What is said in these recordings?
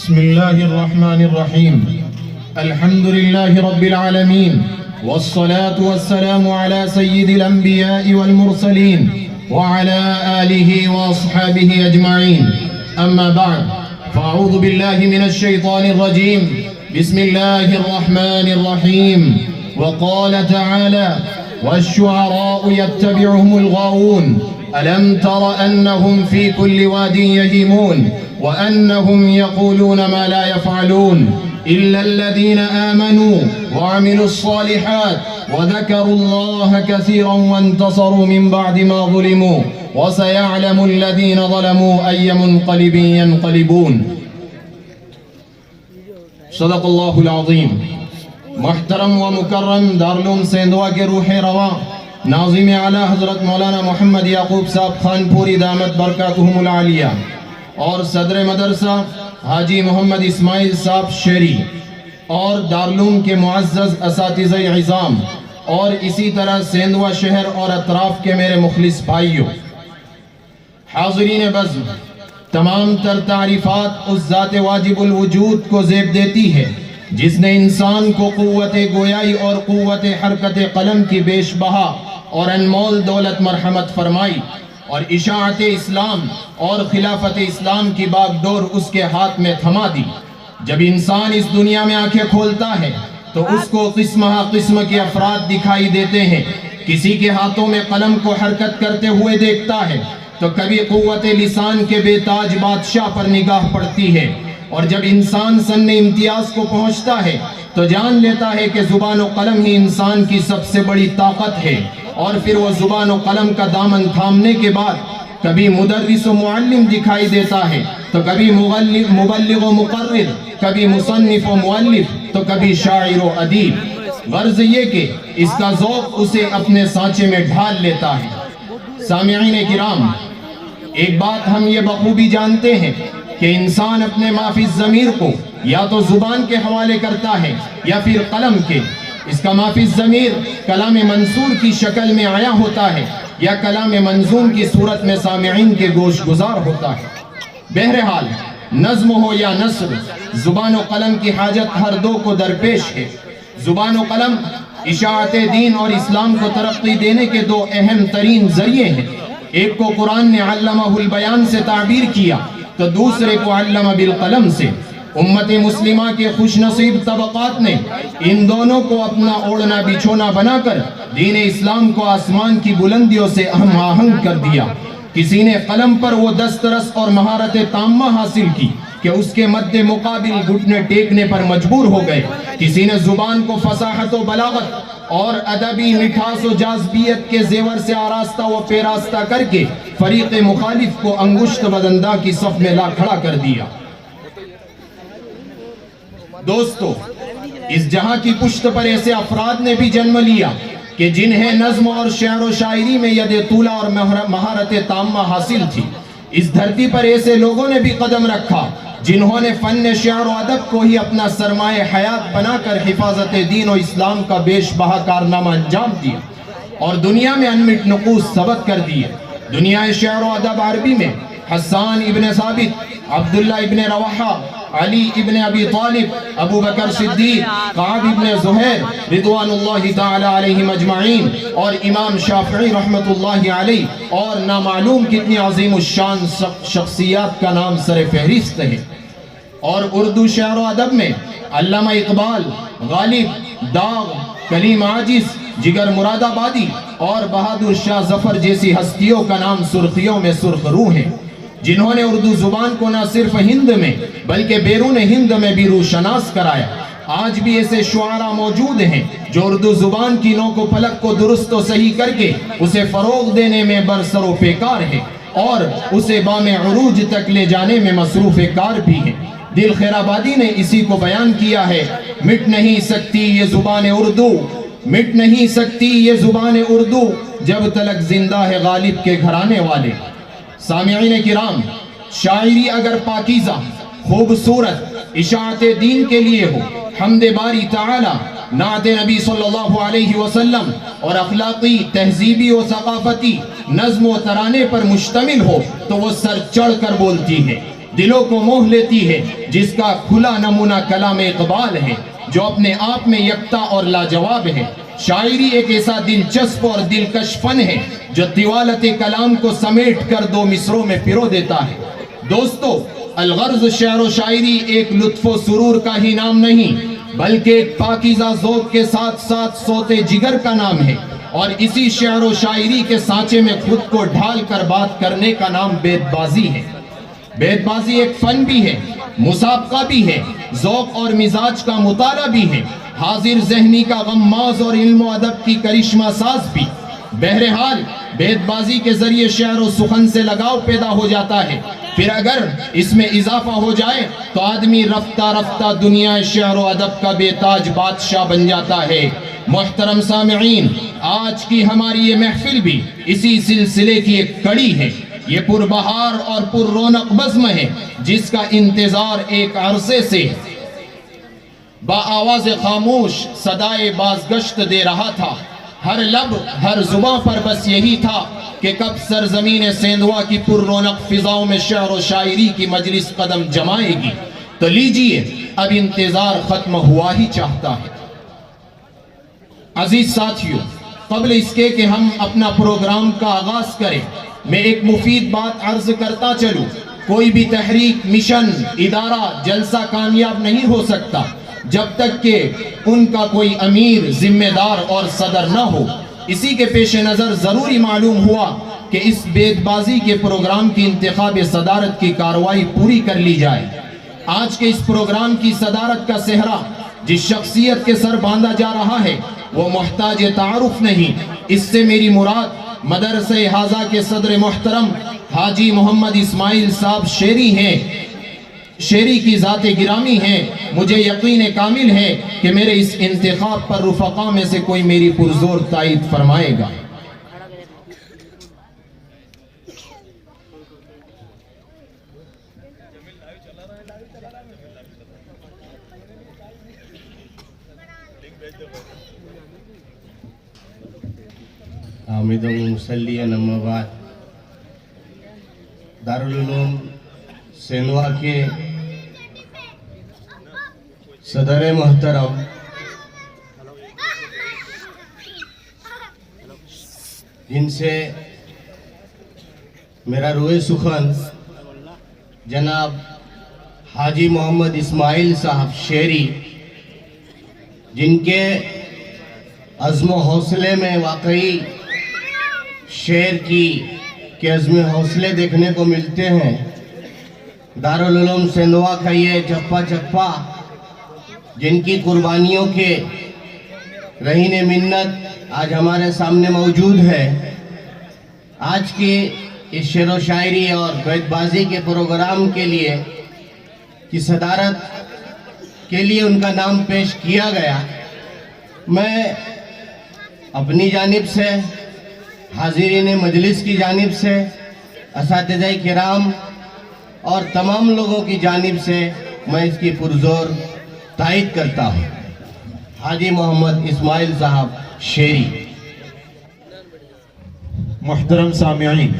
बिस्मिल्लाहिर्रहमानिर्रहीम अल्हम्दुलिल्लाहि रब्बिल आलमीन वस्सलातु वस्सलामु अला सय्यिदिल अंबिया'i वल मुरसलीन व अला आलिहि व अस्हाबिहि अजमईन अम्मा बअद फअऊज़ु बिल्लाहि मिनश शैतानिर रजीम बिस्मिल्लाहिर्रहमानिर्रहीम व क़ाल तआला वश्शुअराउ यत्तबिउहुमुल गावून अलम तर अन्नहुम फी कुल्लि वादिन यहीमून व अन्नहुम यक़ूलून मा ला यफ़अलून इल्लल्लज़ीन आमनू व अमिलुस्सालिहात व ज़करुल्लाह कसीरन वंतसरू मिन बअदि मा ज़ुलिमू व सयअलमुल्लज़ीन ज़लमू अय्य मुनक़लिबिन यनक़लिबून। सदक़ल्लाहुल अज़ीम। मुहतरम व मुकर्रम दारुल सेंधवा के रूह रवा नाज़िम आला हज़रत मौलाना मोहम्मद याकूब साहब खानपुरी दामत बरकातुहुमुल आलिया और सदर मदरसा हाजी मोहम्मद इस्माइल साहब शेरी और दारुल के मुअज़्ज़ज़ असातिज़े इज़ाम और इसी तरह सेंधवा शहर और अतराफ़ के मेरे मुखलिस भाइयों, हाज़रीन बज़्म, तमाम तर तारीफ़ात उस ज़ात वाजिबुल वजूद को ज़ेब देती है जिसने इंसान को क़ुव्वत गोयाई और क़ुव्वत हरकत कलम की बेशबहा और अनमोल दौलत मरहमत फरमाई और इशाअत इस्लाम और खिलाफत इस्लाम की बागडोर उसके हाथ में थमा दी। जब इंसान इस दुनिया में आंखें खोलता है तो उसको किस्म के अफराद दिखाई देते हैं। किसी के हाथों में कलम को हरकत करते हुए देखता है तो कभी क़ुव्वत लिसान के बेताज बादशाह पर निगाह पड़ती है और जब इंसान सन्ने इम्तियाज को पहुंचता है तो जान लेता है कि ज़ुबान और कलम ही इंसान की सबसे बड़ी ताकत है। और फिर वो ज़ुबान और कलम का दामन थामने के बाद कभी मुदर्रिस व मुअल्लिम दिखाई देता है तो कभी मुबल्लिग व मुक़र्रिर, कभी मुसन्निफ व मुअल्लिफ, तो कभी शाइर व अदीब। गर्ज़ ये कि इसका ज़ौक़ उसे अपने सांचे में ढाल लेता है। सामिईन किराम, एक बात हम ये बखूबी जानते हैं कि इंसान अपने माफी ज़मीर को या तो ज़ुबान के हवाले करता है या फिर कलम के। इसका माफी ज़मीर कलाम मंसूर की शक्ल में आया होता है या कलाम मंजूम की सूरत में सामिईन के गोश गुजार होता है। बहरहाल नज़्म हो या नस्र, ज़ुबान व कलम की हाजत हर दो को दरपेश है। ज़ुबान व कलम इशाअत दीन और इस्लाम को तरक्की देने के दो अहम तरीन ज़रिए हैं। एक को कुरान ने अल्लमाहुल बयान से ताबीर किया तो दूसरे को अल्लमा बिल कलम से। उम्मत मुस्लिमा के खुशनसीब तबक़ात ने इन दोनों को अपना ओढ़ना बिछोना बनाकर दीन इस्लाम को आसमान की बुलंदियों से हम आहंग कर दिया। किसी ने कलम पर वो दस्तरस और महारत ताम्मा हासिल की कि उसके मद्दे मुकाबिल घुटने टेकने पर मजबूर हो गए। किसी ने जुबान को फसाहत व बलागत और अदबी मिठास व जाज़बियत के जेवर से आरास्ता व पेरास्ता करके फरीक़ मुखालिफ को अंगुश्त बदंदा की सफ में ला खड़ा कर दिया। दोस्तों, इस जहां की पुश्त पर ऐसे अफराद ने भी जन्म लिया कि जिन्हें नज़्म और शेर व शायरी में यद तूला और महारत ताम्मा हासिल थी। इस धरती पर ऐसे लोगों ने भी कदम रखा जिन्होंने फ़न शेर व अदब को ही अपना सरमाए हयात बनाकर हिफाजत दीन और इस्लाम का बेशबहा कारनामा अंजाम दिया और दुनिया में अनमिट नक़ूस सबक कर दिए। दुनिया शेर व अदब अरबी में हस्सान इब्न साबित, अब्दुल्ला इब्न रवाहा, अली इब्न अबी तालिब, अबू बकर सिद्दीक, काब इब्न ज़ुहैर रिदवानुल्लाहि ताला अलैहिम अजमईन और इमाम शाफ़िई रहमतुल्लाहि अलैह और नामालूम कितनी अज़ीमुश्शान शख्सियात का नाम सर फहरिस्त है। और उर्दू शेर व अदब में अल्लामा इक़बाल, गालिब, दाग, कलीम आजिज़, जिगर मुरादाबादी और बहादुर शाह ज़फ़र जैसी हस्तियों का नाम सुर्खियों में सुर्खरू है, जिन्होंने उर्दू जुबान को न सिर्फ हिंद में बल्कि बैरून हिंद में भी रूशनास कराया। आज भी ऐसे शुआरा मौजूद हैं जो उर्दू जुबान की नोक फलक को दुरुस्त व सही करके उसे फ़रोग़ देने में बरसरो पेकार है और उसे बामे उरूज तक ले जाने में मसरूफ़ कार भी है। दिल खैराबादी ने इसी को बयान किया है, मिट नहीं सकती ये ज़ुबान उर्दू, मिट नहीं सकती ये ज़ुबान उर्दू, जब तलक जिंदा है गालिब के घराने वाले। सामिईन किराम, शायरी अगर पाकीज़ा, खूबसूरत, इशाअत दीन के लिए हो, हम्दे बारी ताला, नाते नबी सल्लल्लाहु अलैहि वसल्लम और अखलाकी, तहजीबी और सकाफती नज़्म व तराने पर मुश्तमिल हो तो वो सर चढ़ कर बोलती है। दिलों को मोह लेती है, जिसका खुला नमूना कलाम इकबाल है, जो अपने आप में यकता और लाजवाब है। शायरी एक ऐसा दिलचस्प और दिलकश फन है जो तिवालत कलाम को समेट कर दो मिसरों में पिरो देता है। दोस्तों, अलगर्ज शेर व शायरी एक लुत्फो सुरूर का ही नाम नहीं, बल्कि एक पाकीज़ा ज़ौक़ के साथ साथ सोते जिगर का नाम है। और इसी शेर व शायरी के सांचे में खुद को ढाल कर बात करने का नाम बेदबाजी है। बेदबाजी एक फन भी है, मुसाबका भी है, ज़ौक़ और मिजाज का मुताला भी है, हाजिर ज़हनी का गम्माज और इल्म अदब की करिश्मा साज भी। बहरहाल बेदबाजी के जरिए शेर व सुखन से लगाव पैदा हो जाता है। फिर अगर इसमें इजाफा हो जाए तो आदमी रफ्ता रफ्ता दुनिया शेर व अदब का बेताज बादशाह बन जाता है। मोहतरम सामिईन, आज की हमारी ये महफिल भी इसी सिलसिले की एक कड़ी है। ये पुरबहार और पुररौनक बज़्म है, जिसका इंतजार एक अरसे से बाआवाज़ खामोश सदाए बाज़गश्त दे रहा था। हर लब हर जुबां पर बस यही था कि कब सरजमीन सेंधवा की पुररौनक फिजाओं में शेर व शायरी की मजलिस कदम जमाएगी। तो लीजिए, अब इंतजार खत्म हुआ ही चाहता है। अजीज साथियों, कबल इसके कि हम अपना प्रोग्राम का आगाज करें, मैं एक मुफीद बात अर्ज करता चलूं। कोई भी तहरीक, मिशन, इदारा, जलसा कामयाब नहीं हो सकता जब तक कि उनका कोई अमीर, जिम्मेदार और सदर न हो। इसी के पेश नज़र ज़रूरी मालूम हुआ कि इस बेदबाजी के प्रोग्राम की इंतखाब सदारत की कार्रवाई पूरी कर ली जाए। आज के इस प्रोग्राम की सदारत का सेहरा जिस शख्सियत के सर बांधा जा रहा है वो मोहताज तारुफ नहीं। इससे मेरी मुराद मदरसे हाजा के सदर मोहतरम हाजी मोहम्मद इस्माइल साहब शेरी हैं, शेरी की ज़ाते गिरामी हैं। मुझे यकीन कामिल है कि मेरे इस इंतखाब पर रुफ़क़ा में से कोई मेरी पुरज़ोर तायीद फरमाएगा। हामिदुन मुसल्लियन अम्मा बाद। दारुल उलूम सेंधवा के सदर मोहतरम जिनसे मेरा रोए सुखन जनाब हाजी मोहम्मद इस्माइल साहब शेरी, जिनके अज़्म हौसले में वाकई शेर की के अज़्म हौसले देखने को मिलते हैं। दारुल उलूम सेंधवा का ये चप्पा चप्पा, जिनकी कुर्बानियों के रहीने मिन्नत आज हमारे सामने मौजूद है। आज की इस शेर व शायरी और बेदबाजी के प्रोग्राम के लिए की सदारत के लिए उनका नाम पेश किया गया। मैं अपनी जानिब से, हाज़िरीन मजलिस की जानिब से, असातिज़ा किराम और तमाम लोगों की जानिब से मैं इसकी पुरज़ोर तायीद करता हूँ। हाजी मोहम्मद इस्माइल साहब शेरी। मुहतरम सामिईन,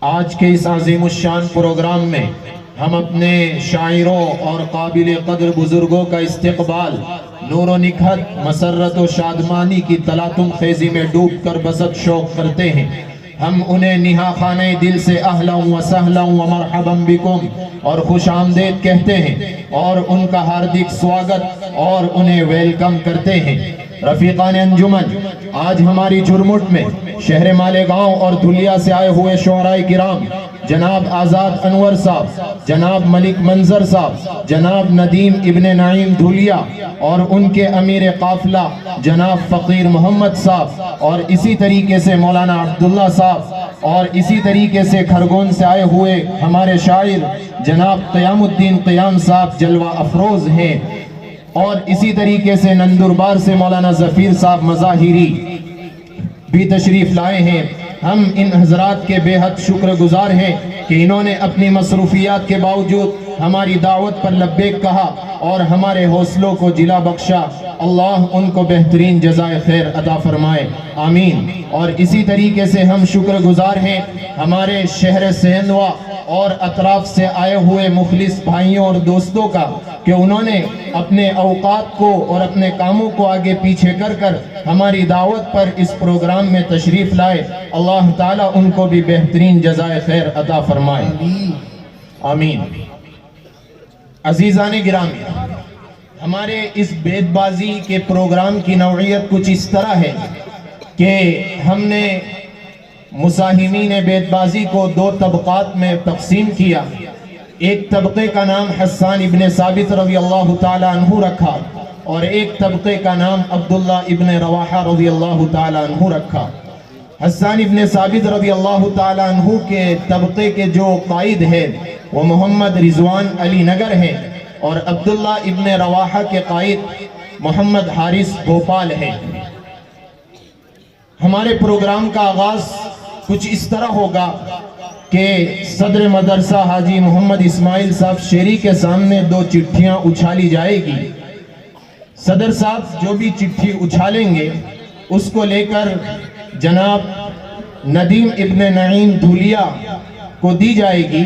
आज के इस अज़ीमुश्शान प्रोग्राम में हम अपने शायरों और काबिल कदर बुजुर्गों का इस्तक़बाल नूर निखत, मसरत व शादमानी की तलातुम खेजी में डूब कर बसत शौक करते हैं। हम उन्हें निहा खाने दिल से अहलन व सहलन व मरहबन बिकुम और खुश आमदेद कहते हैं और उनका हार्दिक स्वागत और उन्हें वेलकम करते हैं। रफ़ीक़ान अंजुमन, आज हमारी झुरमुट में शहर मालेगांव और धुलिया से आए हुए शुअराए किराम जनाब आज़ाद अनवर साहब, जनाब मलिक मंजर साहब, जनाब नदीम इब्ने नाइम धुलिया और उनके अमीर काफिला जनाब फ़कीर मोहम्मद साहब और इसी तरीके से मौलाना अब्दुल्ला साहब और इसी तरीके से खरगोन से आए हुए हमारे शायर जनाब क़यामुद्दीन क़याम साहब जलवा अफरोज़ हैं और इसी तरीके से नंदुरबार से मौलाना ज़फ़ीर साहब मज़ाहिरी भी तशरीफ़ लाए हैं। हम इन हजरात के बेहद शुक्रगुजार हैं कि इन्होंने अपनी मसरूफियात के बावजूद हमारी दावत पर लब्बैक कहा और हमारे हौसलों को जिला बख्शा अल्लाह उनको बेहतरीन जज़ाए खैर अता फरमाए, आमीन। और इसी तरीके से हम शुक्रगुजार हैं हमारे शहर सेंधवा और अतराफ से आए हुए मुखलिस भाइयों और दोस्तों का कि उन्होंने अपने औकात को और अपने कामों को आगे पीछे कर कर हमारी दावत पर इस प्रोग्राम में तशरीफ़ लाए। अल्लाह ताला उनको भी बेहतरीन जज़ाए खैर अता फरमाए, आमीन। अजीज़ान गिरामी, हमारे इस बेदबाजी के प्रोग्राम की नौइयत कुछ इस तरह है कि हमने मुसाहिमीन बेदबाजी को दो तबक़ात में तकसीम किया। एक तबक़े का नाम हस्सान इब्ने साबित रज़ी अल्लाह ताला अन्हु रखा और एक तबक़े का नाम अब्दुल्ला इब्ने रवाहा रज़ी अल्लाह ताला अन्हु रखा। हस्सान इब्ने साबित रज़ी अल्लाह ताला अन्हु के तबक़े के जो कायद है वो मोहम्मद रिजवान अली नगर है और अब्दुल्ला इब्ने रवाहा के कायद मोहम्मद हारिस भोपाल है। हमारे प्रोग्राम का आगाज़ कुछ इस तरह होगा कि सदर मदरसा हाजी मोहम्मद इस्माइल साहब शेरी के सामने दो चिट्ठियां उछाली जाएगी। सदर साहब जो भी चिट्ठी उछालेंगे उसको लेकर जनाब नदीम इब्ने नईम धुलिया को दी जाएगी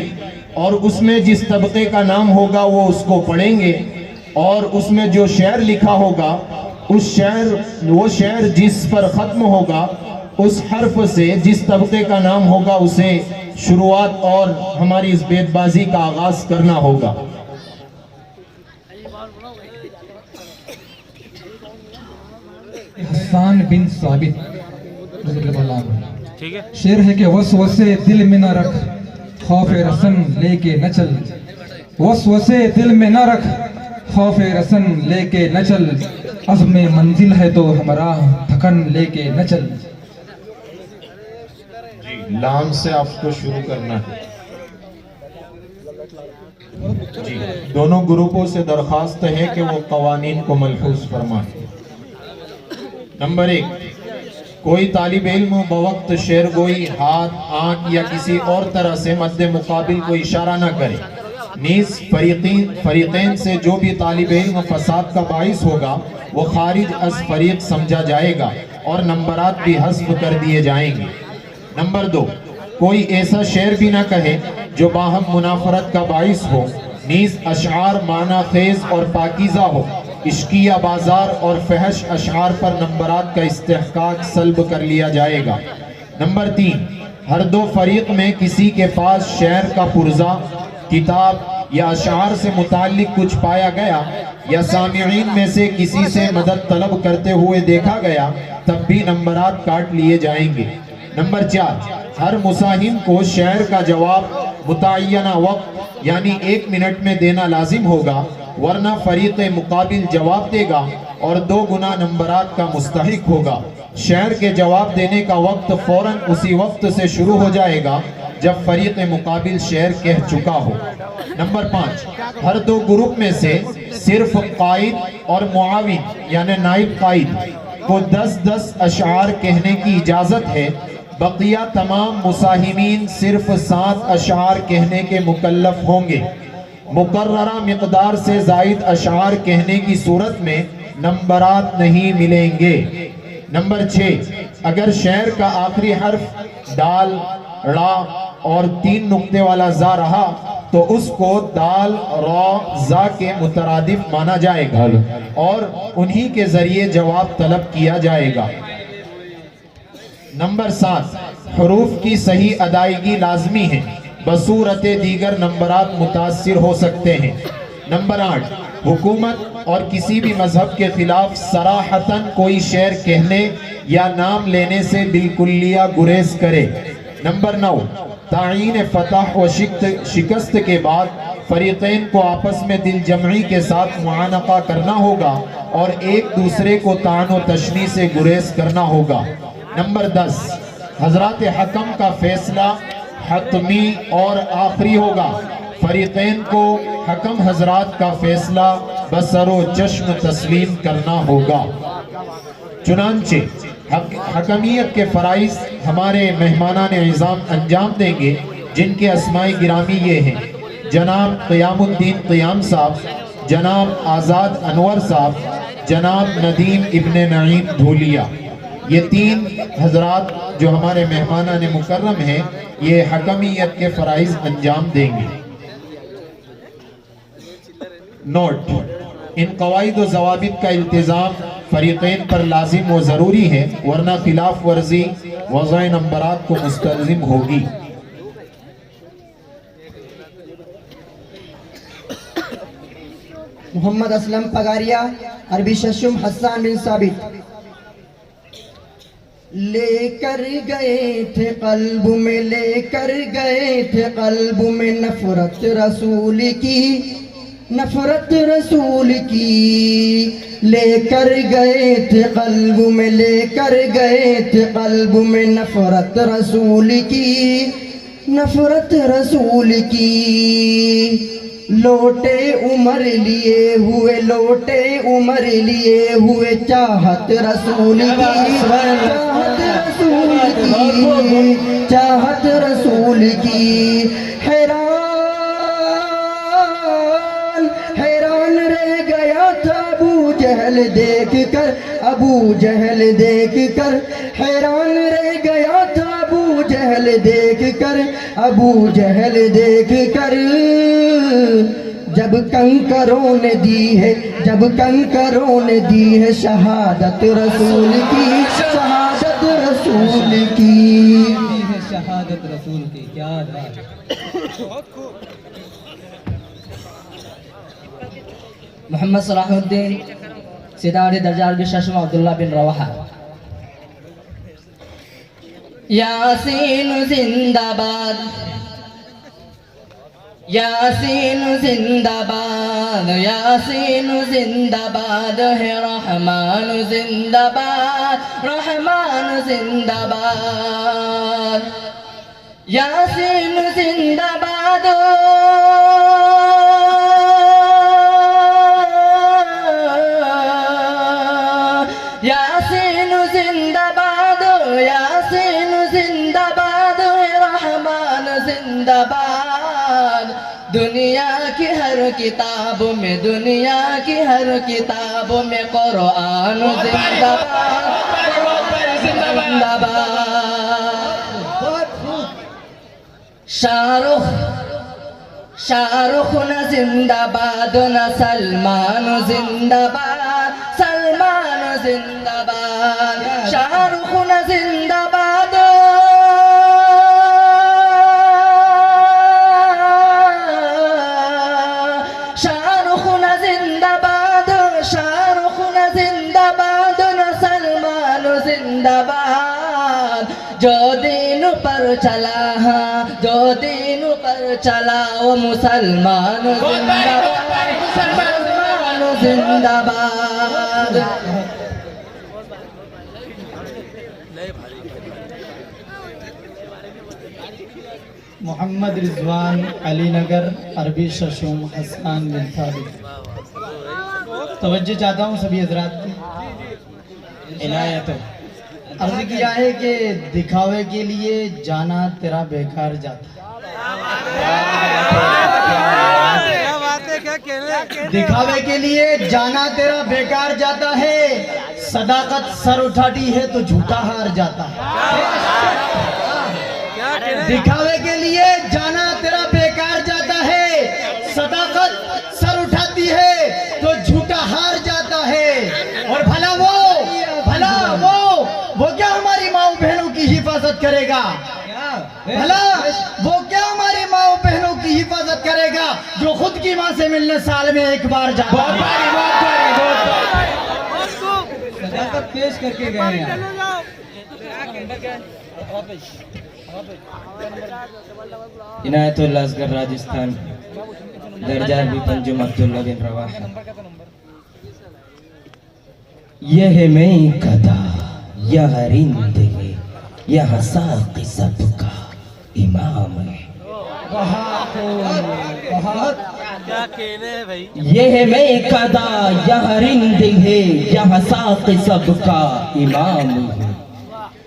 और उसमें जिस तबके का नाम होगा वो उसको पढ़ेंगे और उसमें जो शेर लिखा होगा वो शेर जिस पर ख़त्म होगा उस हर्फ से जिस तबके का नाम होगा उसे शुरुआत और हमारी इस बेदबाजी का आगाज़ करना होगा। हस्सान बिन साबित ठीक है। शेर है कि वसवसे दिल में न रख, खौफ रसन लेके न चल। वसवसे दिल में न रख, खौफ रसन लेके न चल। अज़्म मंजिल है तो हमारा थकन लेके न चल। लाम से आपको शुरू करना है जी। दोनों ग्रुपों से दरखास्त है कि वो कवानीन को मलहूज़ फरमाएं। नंबर 1, कोई तालिब इल्म बवक्त शेर गोई हाथ, आंख या किसी और तरह से मद्दे मुकाबिल को इशारा न करे। नीज फरीक़ैन से जो भी तालिब इल्म फसाद का बाइस होगा वो खारिज अस फरीक समझा जाएगा और नंबरात भी हस्फ कर दिए जाएंगे। नंबर 2, कोई ऐसा शेर भी ना कहे जो बाहम मुनाफरत का बाइस हो। नीज अशआर माना खेज और पाकीज़ा हो। इश्किया बाजार और फहश अशआर पर नंबरात का इस्तेहकाक सल्ब कर लिया जाएगा। नंबर 3, हर दो फरीक में किसी के पास शेर का पुर्जा, किताब या अशआर से मुताल्लिक कुछ पाया गया या सामिईन में से किसी से मदद तलब करते हुए देखा गया तब भी नंबरात काट लिए जाएंगे। नंबर 4, हर मुसाहिम को शेर का जवाब मुतय्यना वक्त यानी 1 मिनट में देना लाजिम होगा, वरना फरीक मुकाबिल जवाब देगा और 2 गुना नंबरात का मुस्तहिक होगा। शेर के जवाब देने का वक्त फौरन उसी वक्त से शुरू हो जाएगा जब फरीक मुकाबिल शेर कह चुका हो। नंबर 5, हर 2 ग्रुप में से सिर्फ कायद और मुआविन यानी नाइब कायद को 10-10 अशआर कहने की इजाज़त है। बकिया तमाम मुसाहिमीन सिर्फ 7 अशआर कहने के मुकल्लफ होंगे। मुकर्ररा मिक़दार से ज़ायद अशआर कहने की सूरत में नंबरात नहीं मिलेंगे। नंबर 6, अगर शेर का आखिरी हर्फ दाल, रा और 3 नुक्ते वाला जा रहा तो उसको दाल, रा, जा के मुतरादिफ माना जाएगा और उन्हीं के जरिए जवाब तलब किया जाएगा। नंबर 7, हरूफ की सही अदायगी लाजमी है, बसूरत दीगर नंबरात मुतासिर हो सकते हैं। नंबर 8, हुकूमत और किसी भी मजहब के खिलाफ सराहतन कोई शेर कहने या नाम लेने से बिल्कुलिया गुरेज करे। नंबर 9, तायीन फतह व शिकस्त के बाद फरीक़ैन को आपस में दिल जमई के साथ मुआनका करना होगा और एक दूसरे को तान व तशनी से गुरेज करना होगा। नंबर 10, हजरत हकम का फैसला हतमी और आखिरी होगा। फरीक़ैन को हकम हजरात का फैसला बसरो चश्म तस्लीम करना होगा। चुनांचे हकमियत के फ़राइज़ हमारे मेहमानान इज़ाम अंजाम देंगे, जिनके अस्माए गिरामी ये हैं: जनाब क़यामुद्दीन क़याम साहब, जनाब आज़ाद अनवर साहब, जनाब नदीम इब्ने नईम धूलिया। ये 3 हजरात जो हमारे मेहमानान मुकर्रम हैं, ये हकमियत के फ़राइज़ अंजाम देंगे। नोट: इन कवाइद व ज़वाबित का इल्तिज़ाम फ़रीक़ैन पर लाजिम व ज़रूरी है, वरना खिलाफ वर्जी वज़ाए नंबरात को मुस्तलज़िम होगी। मोहम्मद असलम पगारिया, अरबी शशुम हसन बिन साबित। लेकर गए थे कल्ब में, लेकर गए थे कल्ब में नफरत रसूल की, नफरत रसूल की। लेकर गए थे कल्ब में, लेकर गए थे कल्ब में नफरत रसूल की, नफरत रसूल की। लोटे उमर लिए हुए, लोटे उमर लिए हुए चाहत रसूल की, चाहत रसूल की, चाहत रसूल की। हैरान हैरान रह गया था अबू जहल देख कर, अबू जहल देख कर। हैरान रह गया था अबू जहल देख कर, अबू जहल देख कर। जब कंकरों ने दी है, जब कंकरों ने दी है शहादत रसूल की, शहादत रसूल की, शहादत रसूल की। क्या बात। मोहम्मद सलाहुद्दीन सिदारी दर्जा अरबी शशम अब्दुल्ला बिन रवाहा। यासीन जिंदाबाद, यासीन जिंदाबाद, यासीन जिंदाबाद है। रहमान जिंदाबाद, रहमान जिंदाबाद। यासीन जिंदाबाद, यासीन जिंदाबाद, यासीन जिंदाबाद है। रहमान जिंदाबाद। दुनिया की हर किताब में, दुनिया की हर किताब में कुरान जिंदाबाद, जिंदाबाद। शाहरुख न जिंदाबाद, न सलमान जिंदाबाद, सलमान जिंदाबाद। शाहरुख न जिंदाबाद, शाहरुख न जिंदाबाद, शाहरुख न जिंदाबाद, न सलमान जिंदाबाद। जो दीन पर चला, हाँ जो दीन पर चला वो मुसलमान जिंदाबाद, मुसलमान जिंदाबाद। मोहम्मद रिजवान अलीनगर, अरबी शशुम हसन बिन साबित। तवज्जो चाहता हूँ सभी हजरात की इनायत। अर्ज किया है कि दिखावे के लिए जाना तेरा बेकार जाता, दिखावे के लिए जाना तेरा बेकार जाता है। सदाकत सर उठाती है तो झूठा हार जाता है। दिखावे के लिए जाना तेरा बेकार जाता है। सदाकत सर उठाती है तो झूठा हार जाता है। और भला वो क्या हमारी माँ बहनों की हिफाजत करेगा? भला वो क्या हमारी माँ बहनों की हिफाजत करेगा जो खुद की माँ से मिलने साल में एक बार जाता है? सदाकत पेश करके गए हैं। इनायतुल्लाह असगर राजस्थान, दर्जा भी पंजुम अब्दुल्ला बिन रवाहा। यह मैं कदा, यह रिंद है, यह साक़ी सबका इमाम है। यह मैं कदा, यह रिंद है, यह साक़ी सबका इमाम है।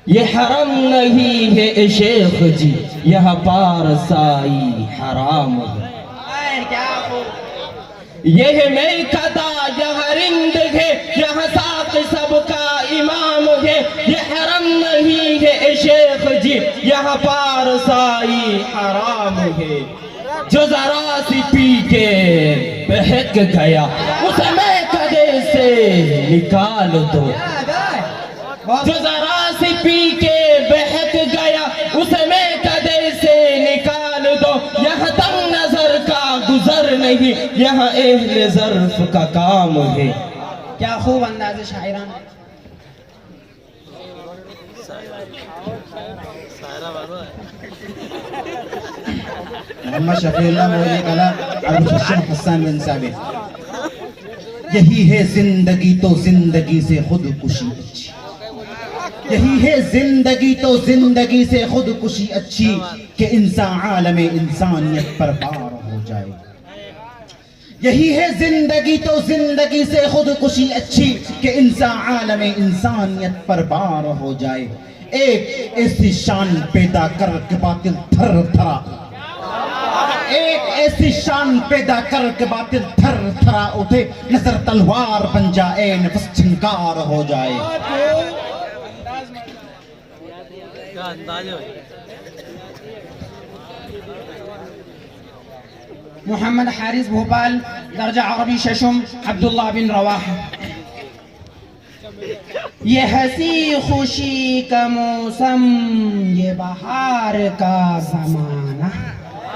ये हरम नहीं है ए शेख जी, यह पारसाई हराम है। यह मैं कदा, यह रिंद है, यह यहाँ पारसाई हराम है। जो जरा सी पी के बहक गया उसे मैं कदे से निकाल दो। जो जरा सी पी के बहक गया उसे मैं कदे से निकाल दो। यहाँ तंग नजर का गुजर नहीं, यहाँ अहले ज़र्फ़ का काम है। क्या खूब अंदाज़े शायरान। मोहम्मद शफीउल्लाह मौलवी कला अरबी शशम हसन बिन साबित। यही है जिंदगी तो जिंदगी से खुदकुशी अच्छी। यही है जिंदगी तो जिंदगी से खुदकुशी अच्छी कि इंसान आलम इंसानियत पर पार हो जाए। यही है जिंदगी तो जिंदगी से खुदकुशी अच्छी कि इंसान आलम इंसानियत पर पार हो जाए। एक ऐसी शान पैदा कर के बातिल थर थरा, एक ऐसी शान पैदा कर के बातिल थर थरा उठे। नजर तलवार बन जाए नफ्स चिंकार हो जाए। मोहम्मद हारिस भोपाल, दर्जा अरबी शशम अब्दुल्लाह बिन रवाहा। ये हंसी खुशी का मौसम, ये बहार का जमाना।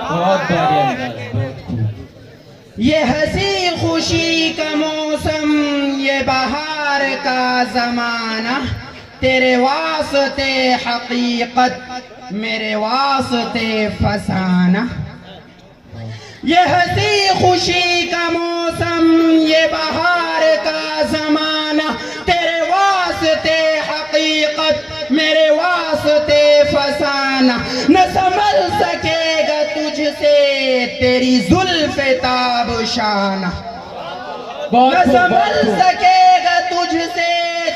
बहुत बढ़िया। ये हंसी खुशी का मौसम, ये बहार का जमाना। तेरे वास्ते हकीकत, मेरे वास्ते फसाना। ये हंसी खुशी का मौसम, ये बहार का जमाना। तेरे वास्ते हकीकत, मेरे वास्ते फसाना। न संभल सकेगा तुझसे तेरी जुल्फ़े ताबशाना। न संभल सकेगा तुझसे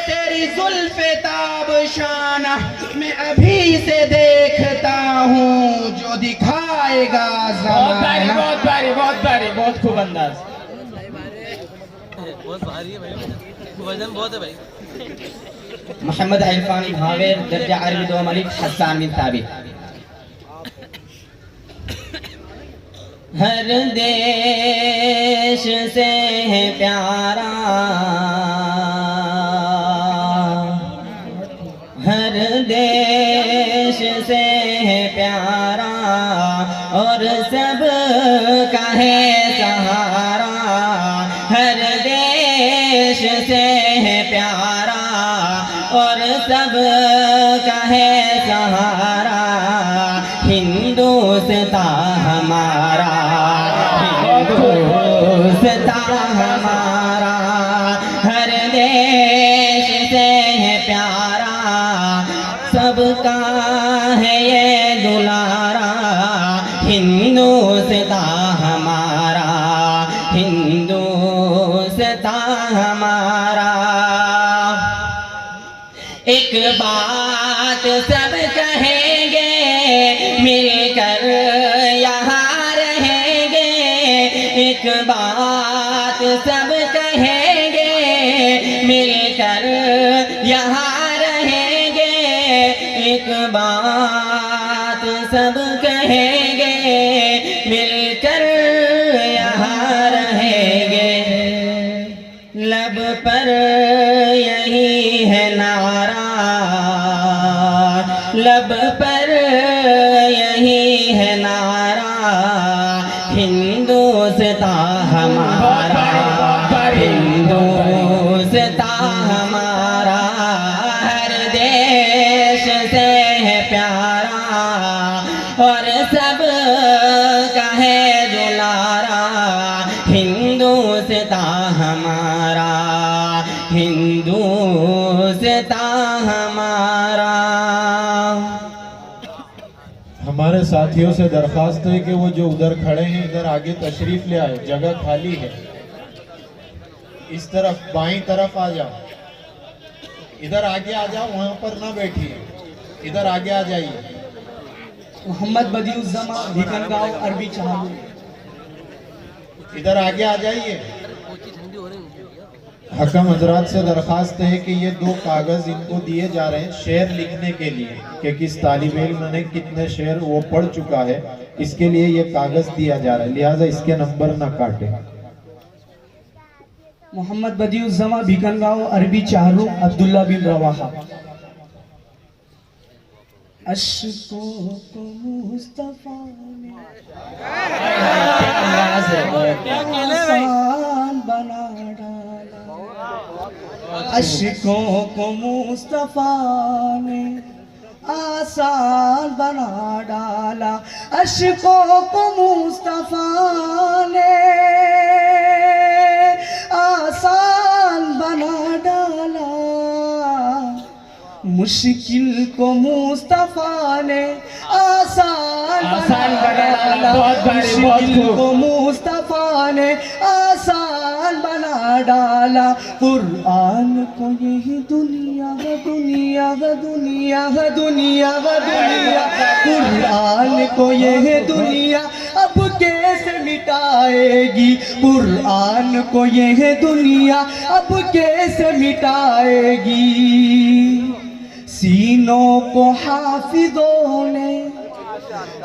तेरी जुल्फ़े ताबशाना। मैं अभी से देखता हूँ जो दिखाएगा ज़माना। बहुत भारी, बहुत भारी, बहुत खूब अंदाज। बहुत भारी है भाई, वजन बहुत है भाई। मोहम्मद इरफानी भावेर, दर्जा अरबी दो मलिक हसन बिन साबित। हर देश से है प्यारा, हर देश से है प्यारा, और सब का है सहारा। हर देश से है प्यारा और सब का है सहारा। हिंदुस्तान हमारा, हिंदुस्तान हमारा। हर देश से है प्यारा, सबका है ये दुलारा। हिंदुस्तान हमारा, हिंदुस्तान हमारा। एक बात सब कहेंगे, मिलकर यहाँ रहेंगे। एक बात सब कहेंगे, मिलकर यहाँ रहेंगे। एक बात सब कहेंगे, मिलकर यहाँ रहेंगे। लब पर यही है नारा, लब पर यही है नारा। हिंदुस्तान हमारा, हिंदुस्तान हमारा। हर देश से है प्यारा और सब का है दुलारा। हिंदुस्तान हमारा, हिंदुस्तान हमारा। हमारे साथियों से दरखास्त है कि वो जो उधर खड़े हैं इधर आगे तशरीफ ले आए, जगह खाली है। इस तरफ बाईं तरफ आ जाओ, इधर आगे आ जाओ, वहां पर ना बैठिए, इधर आगे आ जाइए। मोहम्मद बदियुज़्ज़मा, भिकनगांव, अरबी चाहू। इधर आगे आ जाइए। हकम हजरात से दरख्वास्त है कि ये 2 कागज़ इनको दिए जा रहे हैं शेर लिखने के लिए कि किस तालिब इल्म ने कितने शेर वो पढ़ चुका है, इसके लिए ये कागज़ दिया जा रहा है, लिहाजा इसके नंबर ना काटे। मोहम्मद बदियुज़्ज़मा बीकनगांव अरबी चाहरू अब्दुल्ला बिन रवाहा। अश्कों को मुस्तफा ने आसान बना डाला, अश्कों को मुस्तफा ने आसान बना डाला, अश्कों को मुस्तफा ने आसान बना डाला, मुश्किल को मुस्तफा ने आसान बना डाला, मुश्किल को मुस्तफा ने आसान बना डाला। कुरान को यही दुनिया है, दुनिया है, दुनिया है, दुनिया है, दुनिया, कुरान को यही दुनिया अब कैसे मिटाएगी, कुरान को यह दुनिया अब कैसे मिटाएगी। सीनों को हाफिजों ने,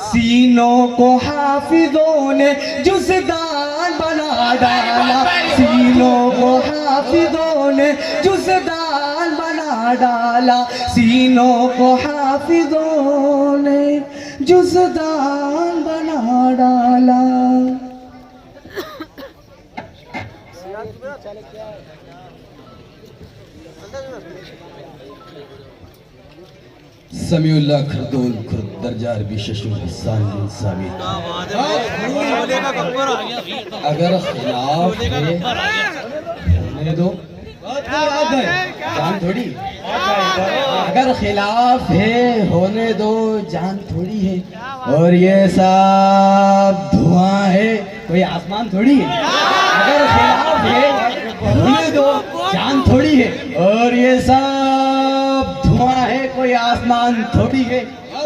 सीनों को हाफिजों ने जुज़दान बना डाला, सीनों को हाफिजों ने जुज़दान बना डाला, सीनों को हाफिजों ने जुज़दान बना डाला। समीउल्लाह खरदोल खुर्द दर्जा अरबी शशुर हसन बिन साबित। अगर खिलाफ है तो जान थोड़ी, अगर खिलाफ है होने दो जान थोड़ी है, और ये सब धुआं है कोई आसमान थोड़ी है। अगर खिलाफ है होने दो जान थोड़ी है, और ये सब धुआं है कोई आसमान थोड़ी है।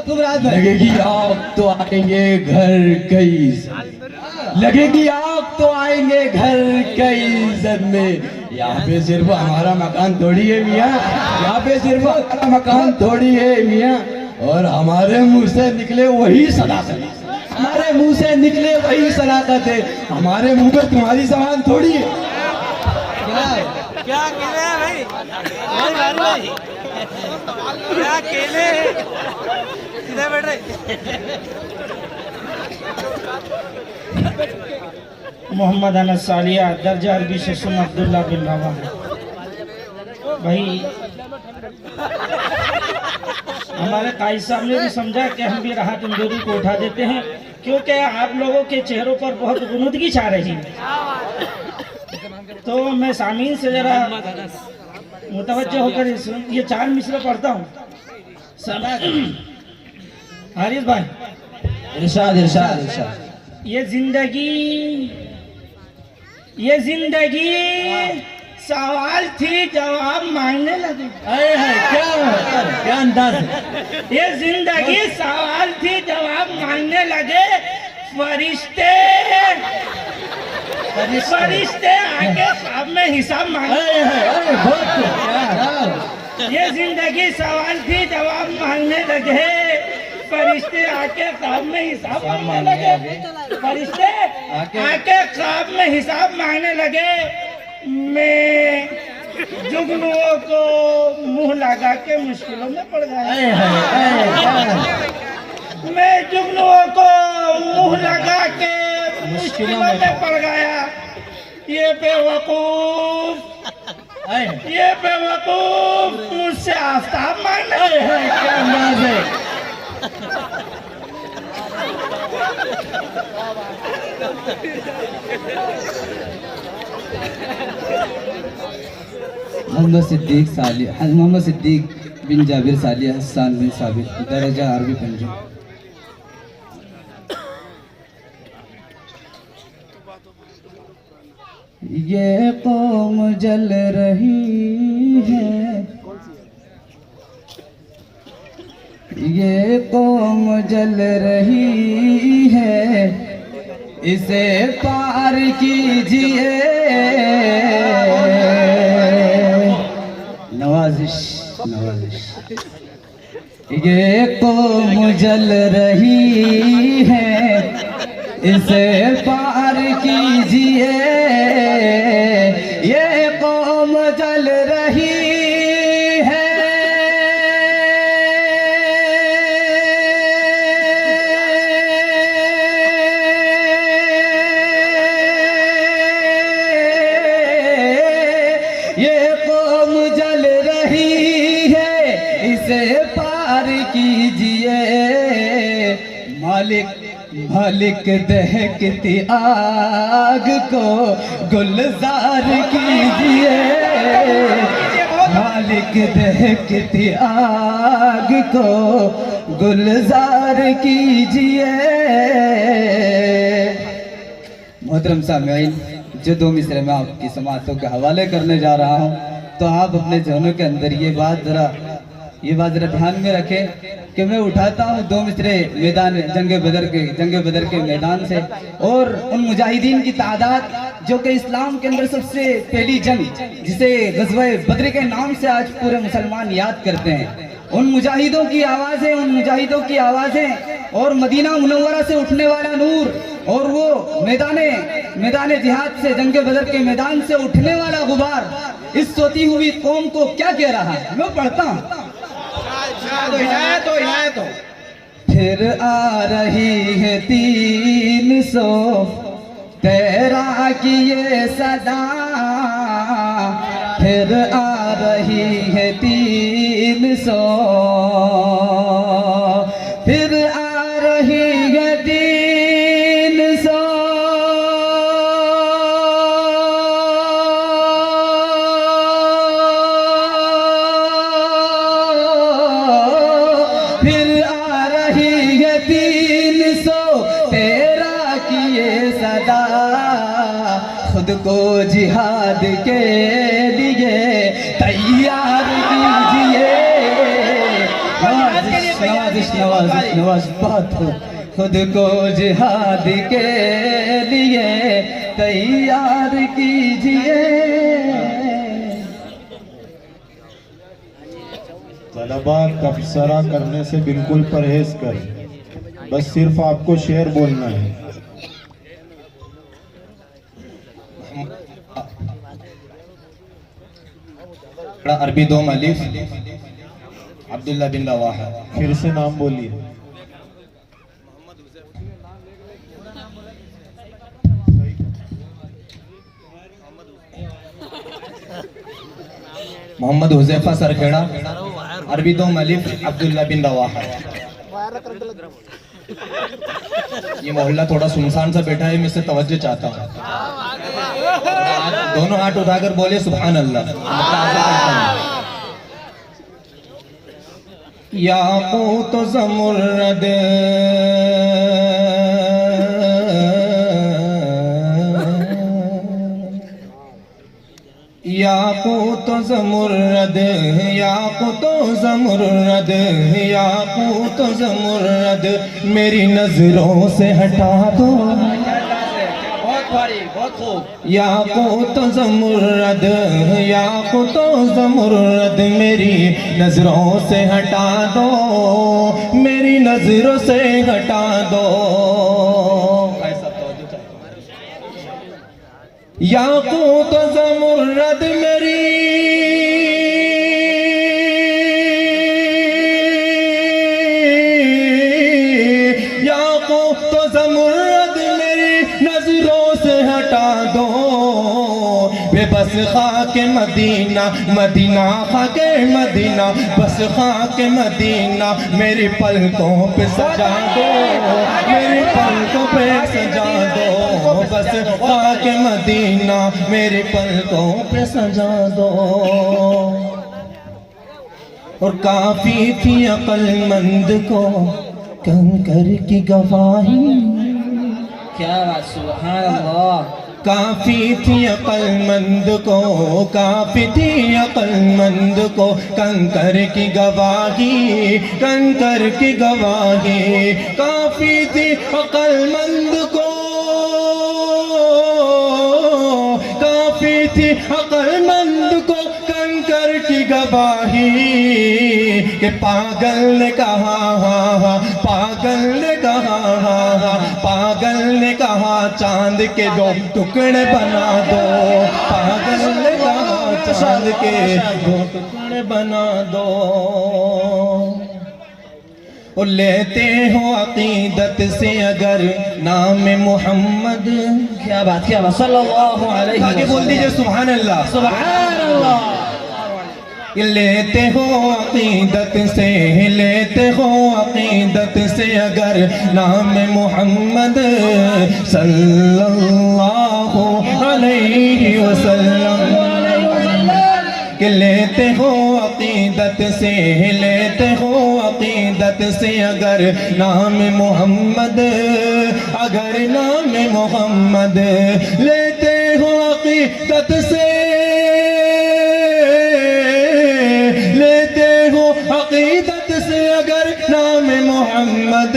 लगेगी आग तो आएंगे घर कई, लगेगी आग तो आएंगे घर कई इज्जत में। यहाँ पे सिर्फ हमारा मकान थोड़ी है मियाँ, यहाँ पे सिर्फ हमारा मकान थोड़ी है मियाँ, और हमारे मुंह से निकले वही सदाकत, हमारे मुंह से निकले वही सदाकत है, हमारे मुंह पे तुम्हारी सामान थोड़ी है। क्या केले हैं भाई, भाई क्या केले सीधे बैठ रहे। मोहम्मद अनस सालिया दर्जा अरबी शशुन अब्दुल्ला बिन रवा। भाई हमारे कायद साहब ने भी समझा कि हम भी राहत इंदौरी को उठा देते हैं, क्योंकि आप लोगों के चेहरों पर बहुत गुनुदगी छा रही है। तो मैं सामीन से जरा मुतवज्जह होकर ये 4 मिसरे पढ़ता हूँ। हारिस भाई, इरशाद इरशाद इरशाद। ये जिंदगी सवाल थी जवाब मांगने लगे। क्या अंदाज है। ये जिंदगी सवाल थी जवाब मांगने लगे, फरिश्ते आके ख्वाब में हिसाब मांगने। ये जिंदगी सवाल थी जवाब मांगने लगे, फरिश्ते आके ख्वाब में हिसाब मांगने लगे, फरिश्ते आके ख्वाब में हिसाब मांगने लगे। मैं जुगनुओं को मुंह लगा के मुश्किलों में पड़ गया, मैं जुगनुओं को मुंह लगा के मुश्किलों में पड़ गया। ये बेवकूफ मुझसे आफ्ताब मांगने। क्या अंदाज है। मोहम्मद सिद्दीक बिन जाबिर सालिया हसन बिन साबित दर्जा अरबी पंजाब। ये कौम जल रही है, ये कौम जल रही है, इसे पार कीजिए। नवाजिश नवाजिश। ये कौम जल रही है, इसे पार कीजिए। ये कौम जल रही है, ये कौम जल रही है, इसे पार कीजिए। मालिक मालिक दहकती आग को गुलजार कीजिए। मालिक दहकती आग को गुलजार कीजिए। मोहतरम सामीन, जो दो मिसरे में आपकी समातों के हवाले करने जा रहा हूँ, तो आप अपने जहनों के अंदर ये बात जरा ध्यान में रखें कि मैं उठाता हूँ दो मिसरे मैदान जंग बदर के मैदान से, और उन मुजाहिदीन की तादाद जो कि इस्लाम के अंदर सबसे पहली जंग जिसे ग़ज़वा बद्र के नाम से आज पूरे मुसलमान याद करते हैं, उन मुजाहिदों की आवाज़ें और मदीना मुनव्वरा से उठने वाला नूर, और वो मैदान जिहाद से जंग बदर के मैदान से उठने वाला गुबार इस सोती हुई कौम को क्या कह रहा है। मैं पढ़ता हूँ। फिर आ रही है 313 की ये सदा, फिर आ रही है 300, फिर आ रही है 300, फिर आ रही है 313 की ये सदा। खुद को जिहाद के लिए तैयार कीजिए। नवाज बात हो। खुद को जिहाद के लिए तैयार कीजिए। तलबा तबसरा करने से बिल्कुल परहेज कर, बस सिर्फ आपको शेर बोलना है। अरबी 2 अलिफ अब्दुल्ला बिन रवाहा। फिर से नाम बोलिए। मोहम्मद हुज़ैफा सरखेड़ा, अरबी 2 अलिफ अब्दुल्ला बिन रवाहा। ये मोहल्ला थोड़ा सुनसान सा बैठा है, मैं इससे तवज्जो चाहता हूँ। दोनों हाथ उठाकर बोले सुभान अल्लाह। याक़ूत ज़मुर्रद याक़ूत ज़मुर्रद याक़ूत ज़मुर्रद याक़ूत ज़मुर्रद मेरी नजरों से हटा दो। बहुत खूब। याक़ूत ज़मुर्रद याक़ूत ज़मुर्रद मेरी नजरों से हटा दो, मेरी नजरों से हटा दो। याक़ूत ज़मुर्रद मेरी याक़ूत ज़मुर्रद मेरी नजरों से हटा दो। बस खाके मदीना मदीना खाके मदीना, बस खाके मदीना मेरी पलकों पे सजा दो, मेरी पलकों पे सजा दो। बस खाके मदीना मेरी पलकों पे सजा दो। और काफी थी अक्लमंद को कंकर की गवाही। क्या बात, सुभान अल्लाह। काफी थी अक्लमंद को, काफी थी अक्लमंद को कंकर की गवाही, कंकर की गवाही। काफी थी अक्लमंद को, काफी थी अक्लमंद को कंकर की गवाही कि पागल ने कहा, पागल ने कहा, पागल ने कहा चांद के दो टुकड़े बना दो, पागल ने कहा चांद के दो टुकड़े बना दो। और लेते हो अकीदत से अगर नाम मोहम्मद, क्या बात सल्लल्लाहु अलैहि आगे बोल दीजिए सुभान अल्लाह, सुभान अल्लाह। लेते हो अकीदत से, लेते हो अकीदत से अगर नाम मोहम्मद सल्लल्लाहु अलैहि वसल्लम, कि लेते हो अकीदत से, लेते हो अकीदत से अगर नाम मोहम्मद, अगर नाम मोहम्मद लेते हो अकीदत से, लेते हो अकीदत से अगर नाम मोहम्मद,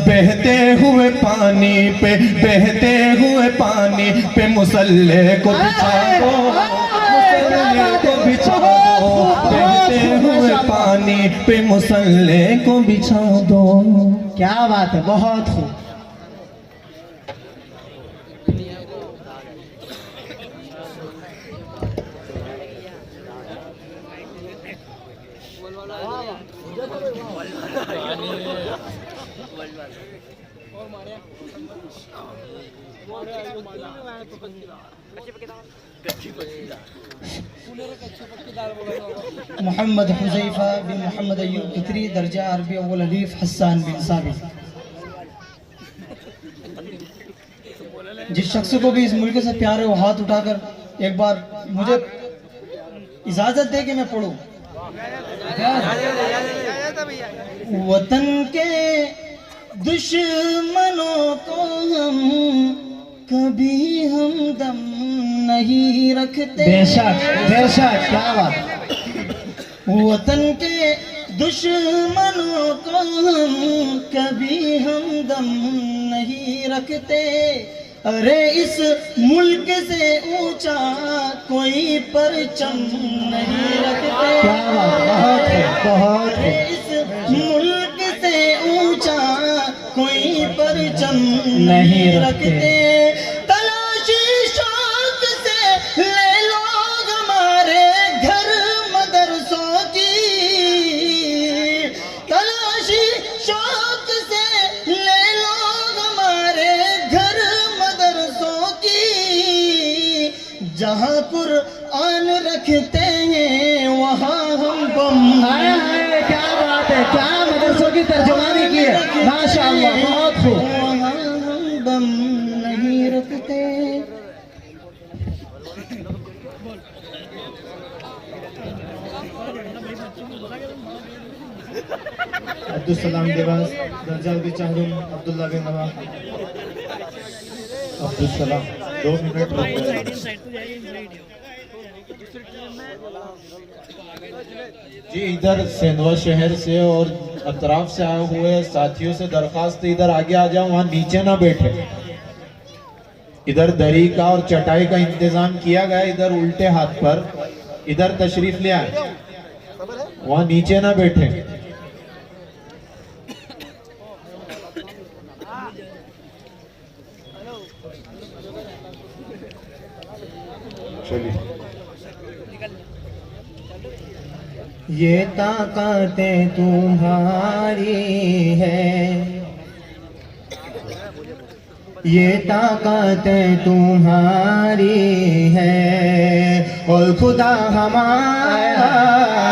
बहते हुए पानी पे, बहते हुए पानी पे मुसल्ले को बिछा दो, मुसल्ले को बिछा दो, बहते हुए पानी पे मुसल्ले को बिछा दो। क्या बात है, बहुत खूब। मोहम्मद हुज़ैफा बिन मोहम्मद अय्यूब कितरी, दर्जा अरबी अव्वल अलीफ हसन बिन साबित। जिस शख्स को भी इस मुल्क से प्यार है वो हाथ उठाकर एक बार मुझे इजाजत दे कि मैं पढ़ूं। वतन के दुश्मनों को हम कभी हमदम नहीं रखते। बेशक बेशक, क्या बात। वतन के दुश्मनों को हम कभी हमदम नहीं रखते। अरे इस मुल्क से ऊंचा कोई परचम नहीं रखते। क्या बात, बहुत है, बहुत है। इस मुल्क से ऊंचा कोई परचम नहीं रखते। तलाशी शौक से ले लोग हमारे घर मदरसों की, तलाशी शौक से ले लोग हमारे घर मदरसों की। जहाँ कुरान रखते हैं वहाँ हम बम। क्या बात है, क्या मदरसों की तर्जुमानी की है, माशाअल्लाह, बहुत खूब। वहाँ हम बम नहीं रखते। अब्दुल सलाम देवास, दर्जा भी चाहूँ अब्दुल्ला बिन नवाब। अब्दुल सलाम 2 मिनट रुक जाए। जी इधर सेंधवा शहर से और अतराफ से आए हुए साथियों से दरखास्त है इधर आगे आ जाओ, वहाँ नीचे ना बैठे। इधर दरी का और चटाई का इंतजाम किया गया, इधर उल्टे हाथ पर इधर तशरीफ ले आए, वहाँ नीचे ना बैठे। चलिए। ये ताकतें तुम्हारी है, ये ताकतें तुम्हारी है, और खुदा हमारा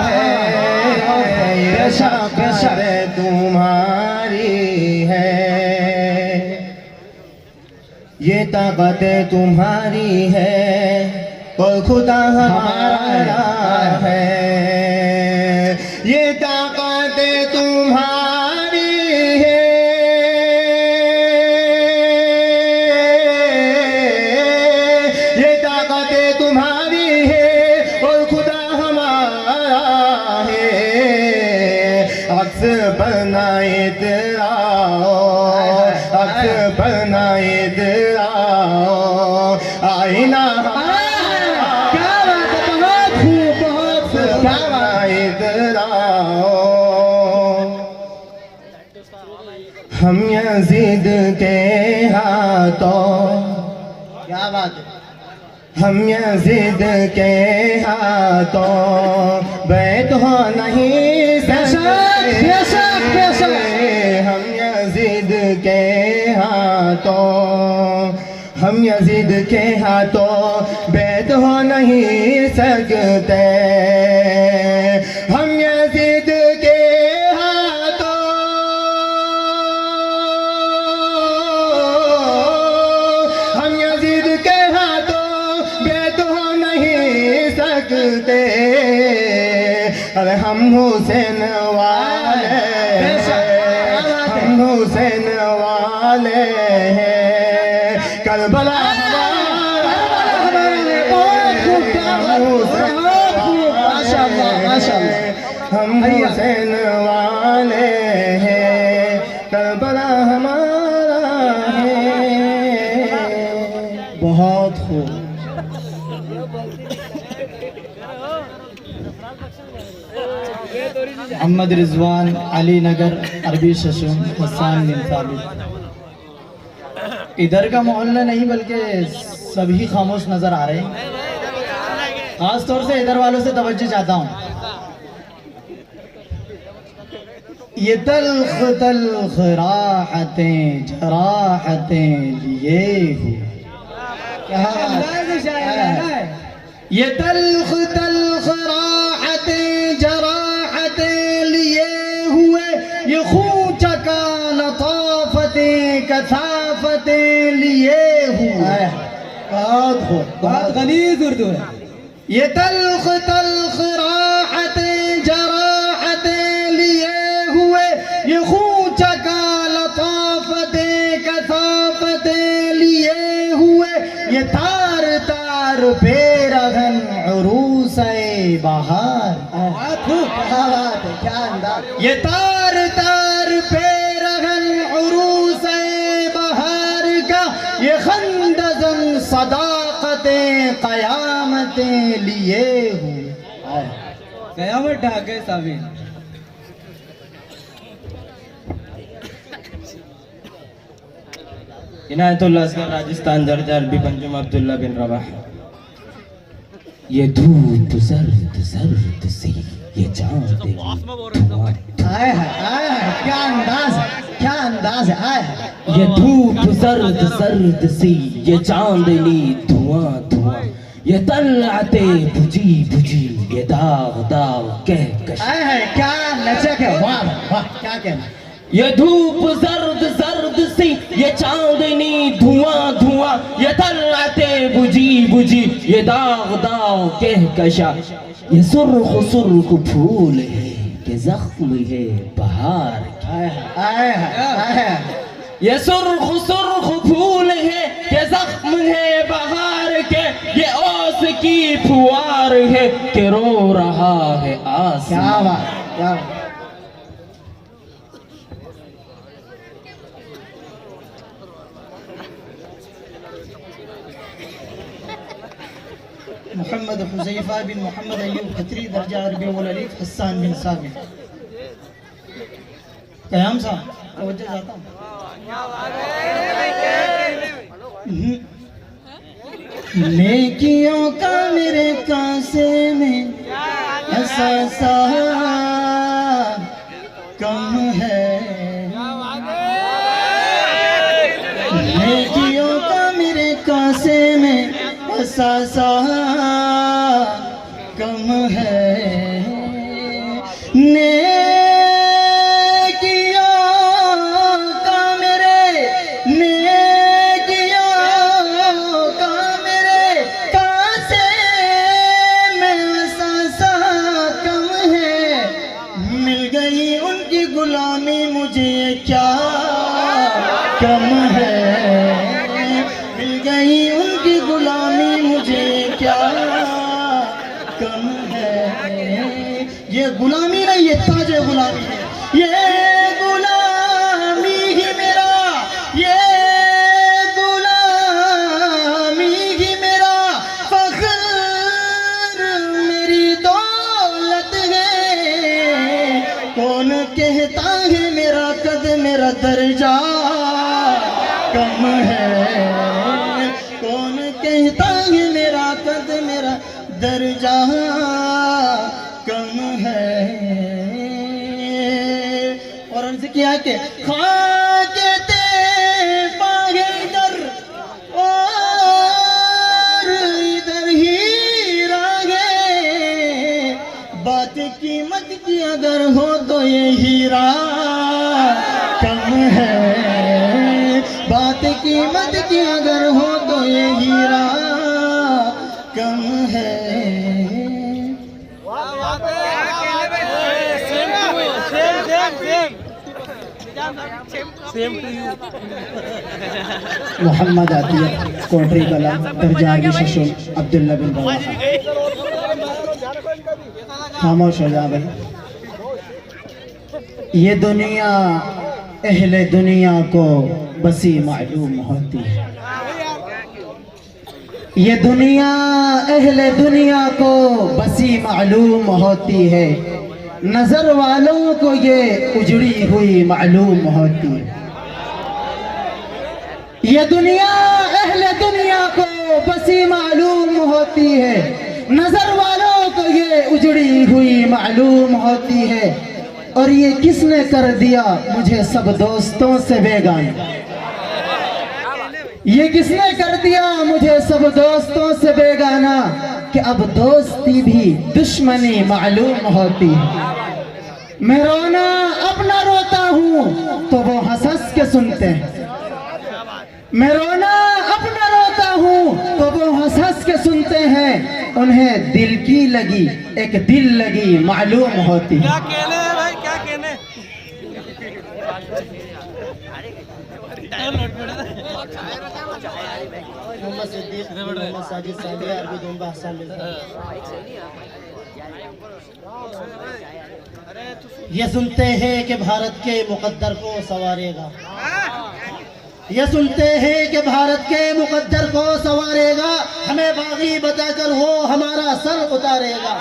है। ये ताकतें तुम्हारी है, ये ताकतें तुम्हारी है, और खुदा हमारा है। ये ताकतें तुम्हारी है, ये ताकतें तुम्हारी है, और खुदा हमारा है। अक्स बनाए तेरा, अक्स बनाए तेरा, आईना। क्या बात है, बहुत खूब, यजीद के हाथों, क्या बात है। हम यजीद के हाथों बैत हो नहीं सकते, हम यजीद के हाथों, हम यजीद के हाथों बैत हो नहीं सकते, हम यजीद के हाथों, हम यजीद के हाथों बैत हो नहीं सकते, अरे हम हुसैन वाले, हम हुसैन वाले हैं, करबला हम हुसैन वाले हैं, करबला हमारा है। बहुत खूब। मोहम्मद रिजवान अली नगर अरबी शशुम हसन बिन साबित। इधर का मोहल्ला नहीं बल्कि सभी खामोश नजर आ रहे हैं। खास तौर से इधर वालों से तवज्जो चाहता हूँ। ये तल्ख तल्ख राहतें जराहतें लिए हुए, क्या ये तल्ख तल्ख राहतें जराहतें लिए हुए, ये खून चका लताफतें कसाफतें लिए हुए। बहुत गलीज़ उर्दू है। ये तल्ख तल्ख राहतें जराहतें लिए हुए, ये खून चका लताफतें कसाफतें लिए हुए, ये तार तार पेरहन उरूस-ए बहार। क्या अंदाज, ये तार तार पेरहन उरूस-ए बहार का, ये खंदज़न सदाक़तें क़यामतें लिए हुए। कयामत ढाक गए साबिर। इनायतुल्लाह असगर राजस्थान दर्जा अरबी पंजुम अब्दुल्ला बिन रवाह। ये धूप सर्द सर्द सी ये चांद आए है क्या अंदाज है, क्या अंदाज है। आए है ये धूप सर्द सर्द सी ये चांदनी धुआं धुआं, ये तलआते बुझी बुझी ये दाग दाग कहकश। आए है क्या लचक है, वाह वाह क्या कहना। ये धूप सर्द सर्द सी ये चांदनी धुआं धुआं, ये तलआते बुझी बुझी ये दाग दाग कहकशा, ये सुर्ख सुर्ख फूल है कि जख्म है बहार। ये सुर्ख सुर्ख फूल है कि जख्म है बहार के, ये ओस की फुआर है कि रो रहा है आसमां। मोहम्मद हुज़ैफा बिन मोहम्मद अय्यूब खत्री दर्जा अरबी अव्वल अलीफ हसन बिन साबित। कयाम साहब तवज्जो चाहता हूँ। नेकियों का मेरे कासे में ऐसा सा कम है, नेकियों का मेरे कासे में ऐसा सा कम है, गुलामी मुझे क्या कम है, मिल गई उनकी गुलामी मुझे क्या कम है। ये गुलामी नहीं, ये ताज गुलामी है, ये गुलामी ही मेरा, ये गुलामी ही मेरा फख्र, मेरी दौलत है। कौन कहता है मेरा कद मेरा दर्जा दर्जा कम है। और उनसे किया कि खाके ते पागे इधर और इधर ही रागे, बात कीमत की अगर हो तो ये हीरा कम है, बात कीमत की अगर हो तो ये हीरा कम है। मोहम्मद आतिया कोटरी कला दर्जा शशुम अब्दुल्ला बिन रवाहा। खामोश हो जा भाई। ये दुनिया अहले दुनिया को बसी मालूम होती है, ये दुनिया अहले दुनिया को बसी मालूम होती है, नजर वालों को ये उजड़ी हुई मालूम होती है। ये दुनिया अहले दुनिया को बसी मालूम होती है, नजर वालों को ये उजड़ी हुई मालूम होती है। और ये किसने कर दिया मुझे सब दोस्तों से बेगाना, ये किसने कर दिया मुझे सब दोस्तों से बेगाना, कि अब दोस्ती भी दुश्मनी मालूम होती है। मैं रोना अपना रोता हूँ तो वो हंस के सुनते हैं, मैं रोना अपना रोता हूँ तो वो हंस के सुनते हैं। उन्हें दिल की लगी एक दिल लगी मालूम होती है। क्या कहने है भाई, क्या कहने? मोहम्मद सिद्दीक, मोहम्मद साजिद सादिया, अरबी दुम्बा हसन। ये सुनते हैं कि भारत के मुकद्दर को संवारेगा, ये सुनते हैं कि भारत के मुकद्दर को संवारेगा, हमें बागी बताकर वो हमारा सर उतारेगा।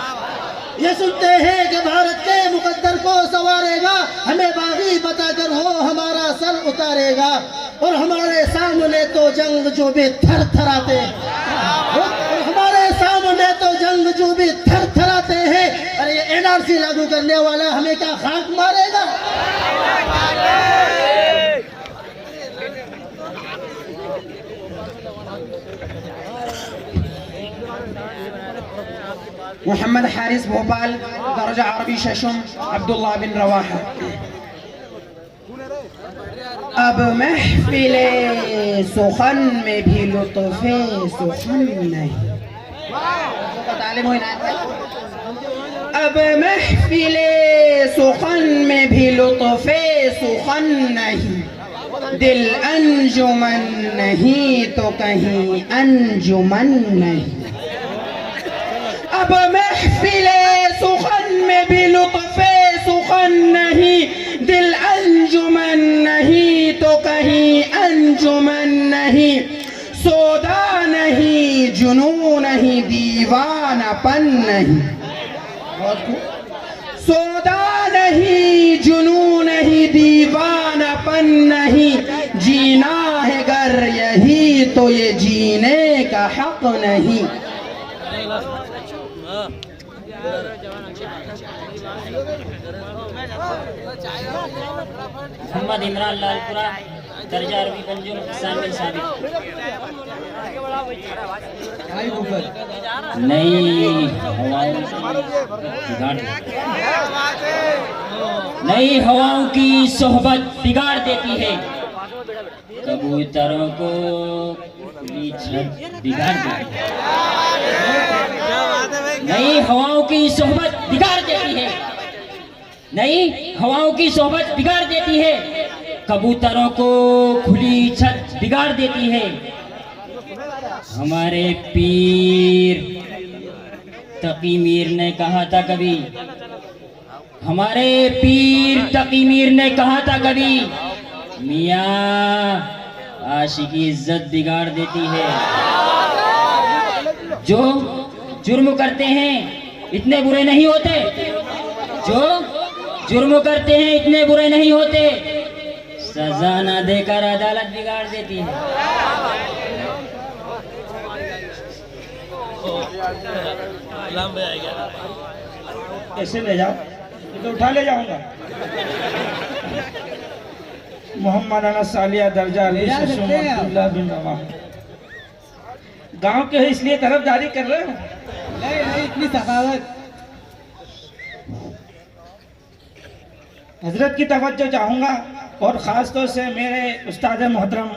ये सुनते हैं कि भारत के मुकद्दर को संवारेगा, हमें बागी बताकर वो हमारा सर उतारेगा। और हमारे सामने तो जंग जो भी थर थराते, हमारे सामने तो जंग जो भी थर थराते हैं। अरे ये एनआरसी लागू करने वाला हमें क्या खाक मारेगा? मोहम्मद हारिस भोपाल दर्जा अरबी शशुम अब्दुल्ला बिन रवाहा। अब महफिले सुखन में भी लुत्फ़े सुखन नहीं, अब महफिले सुखन में भी लुत्फ़े सुखन नहीं, दिल अंजुमन नहीं तो कहीं अंजुमन नहीं। अब महफिले सुखन में भी लुत्फ़े सुखन नहीं, दिल अंजुमन नहीं तो कहीं अंजुमन नहीं। सौदा नहीं जुनू नहीं दीवानापन नहीं, सौदा नहीं जुनू नहीं दीवानापन नहीं। जीना है गर यही तो ये जीने का हक नहीं। मोहम्मद इमरान लालपुरा दर्जा अरबी पंजुम हसन बिन साबित। नई हवाओं की सोहबत बिगाड़ देती है, कबूतरों को खुली छत बिगाड़ देती है। नई हवाओं की सोहबत बिगाड़ देती है, नई हवाओं की सोहबत बिगाड़ देती है, कबूतरों को खुली छत बिगाड़ देती है। हमारे पीर तकी मीर ने कहा था कभी, हमारे पीर तकी मीर ने कहा था कभी, मियाँ आशिकी इज्जत बिगाड़ देती है। जो जुर्म करते हैं इतने बुरे नहीं होते, जो जुर्म करते हैं इतने बुरे नहीं होते, सजा ना देकर अदालत बिगाड़ देती है। कैसे ले जाओ? ये तो उठा ले जाऊंगा। मोहम्मद अना सालिया दर्जा अब्दुल्लाह बिन रवा गांव के है इसलिए तरफदारी कर रहे हो? नहीं इतनी सखावत। हजरत की तवज्जो चाहूँगा और ख़ास तौर से मेरे उस्ताद मोहतरम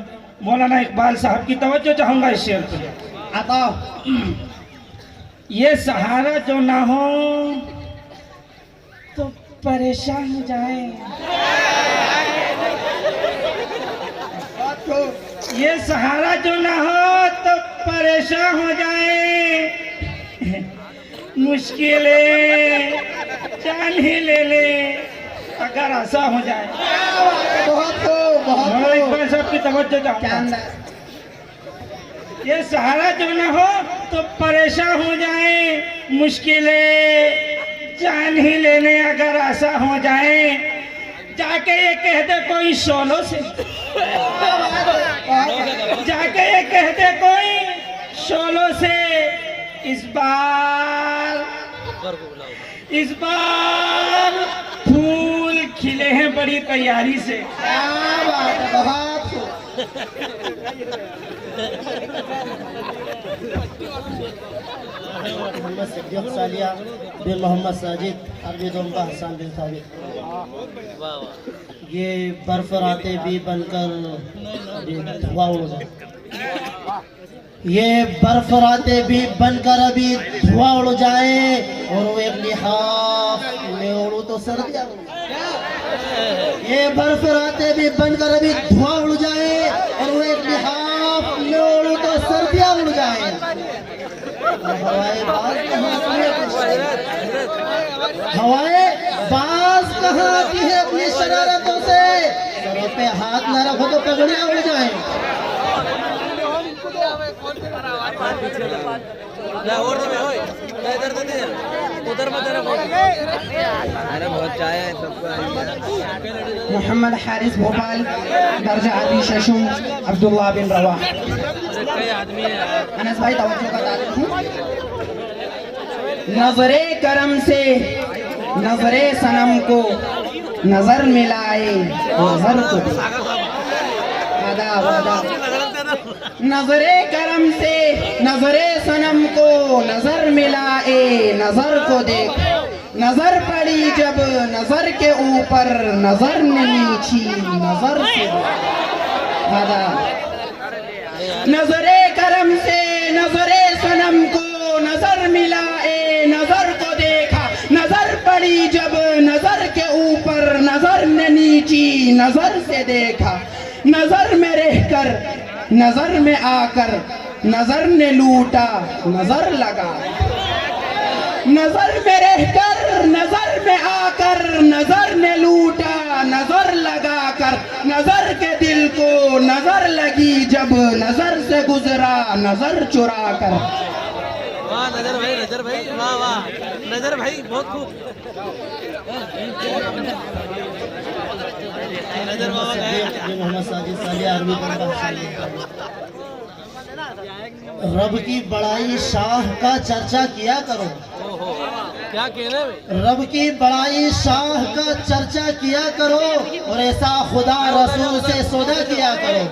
मौलाना इकबाल साहब की तवज्जो चाहूँगा इस शेर पे। आता ये सहारा जो ना हो तो परेशान हो जाए, ये सहारा जो ना हो तो परेशान हो जाए, मुश्किलें जान ही ले ले अगर ऐसा हो जाए। मौलाना इकबाल साहब की तवज्जो चाहूँगा। ये सहारा जो ना हो तो परेशान हो जाए, मुश्किलें जान ही ले ले अगर ऐसा हो जाए, जाके ये कह दे कोई शोलों से, जाके ये कह दे कोई शोलों से, इस बार फूल खिले हैं बड़ी तैयारी से। मोहम्मद सिद्दीक सालिया बिन मोहम्मद साजिद अरबी दोंबा हसन बिन साबित। ये बर्फ रातें भी बनकर अभी धुआं उड़ जाए, ये बर्फ रातें भी बनकर अभी धुआं उड़ जाए, और वो एक लिहाफ में उड़ू तो सर्दियाँ। ये बर्फ रातें भी बनकर अभी धुआं उड़ जाए, और वो एक लिहाफ में उड़ू तो सर्दियाँ उड़ जाए। हवाएं बाज कहाँ आती है अपनी शरारतों से, सरों पे हाथ न रखो तो पगड़ियाँ उड़ जाए। मोहम्मद हारिस भोपाल दर्जा अरबी शशुम अब्दुल्लाह बिन रवा। अनस भाई तवज्जो बता देता हूँ। नजरे करम से नजरे सनम को नजर मिलाए, नजर को नजरे करम से नजरे सनम को नजर मिलाए, नजर को देख, नजर पड़ी जब नजर के ऊपर, नजर ने नीची नजर से नजरे करम से नजरे सनम को नजर मिलाए, नजर को देखा, नजर पड़ी जब नजर के ऊपर, नजर ने नीची नजर से देखा, नजर में रहकर नजर में आकर, नजर ने लूटा नजर लगा, नजर में रहकर नजर में आकर, नजर ने लूटा नजर लगाकर, नजर के दिल को नजर लगी जब, नजर से गुजरा नजर चुरा कर। वाह नजर भाई वाह वाह नजर भाई बहुत खूब। नजर मोहम्मद साजिद सालिया अरबी रब की बड़ाई शाह का चर्चा किया करो। क्या कहना है? रब की बड़ाई शाह का चर्चा किया करो, और ऐसा खुदा रसूल से सौदा किया करो।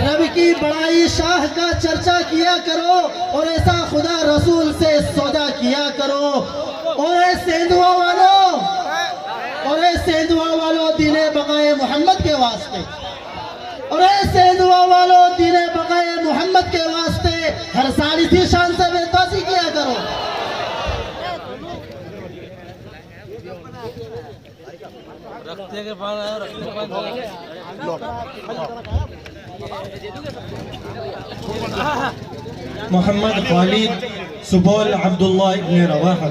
रब की बड़ाई शाह का चर्चा किया करो, और ऐसा खुदा रसूल से सौदा किया करो। और सेंधुआ वालों दीने बकाए मोहम्मद के वास्ते, और सेंधुआ वालों दीने बकाए मोहम्मद के वास्ते हर साल इसी शान से बेतासी किया करो। रखते के पास मोहम्मद खालिद सुबोल अब्दुल्ला इब्न रवाहा।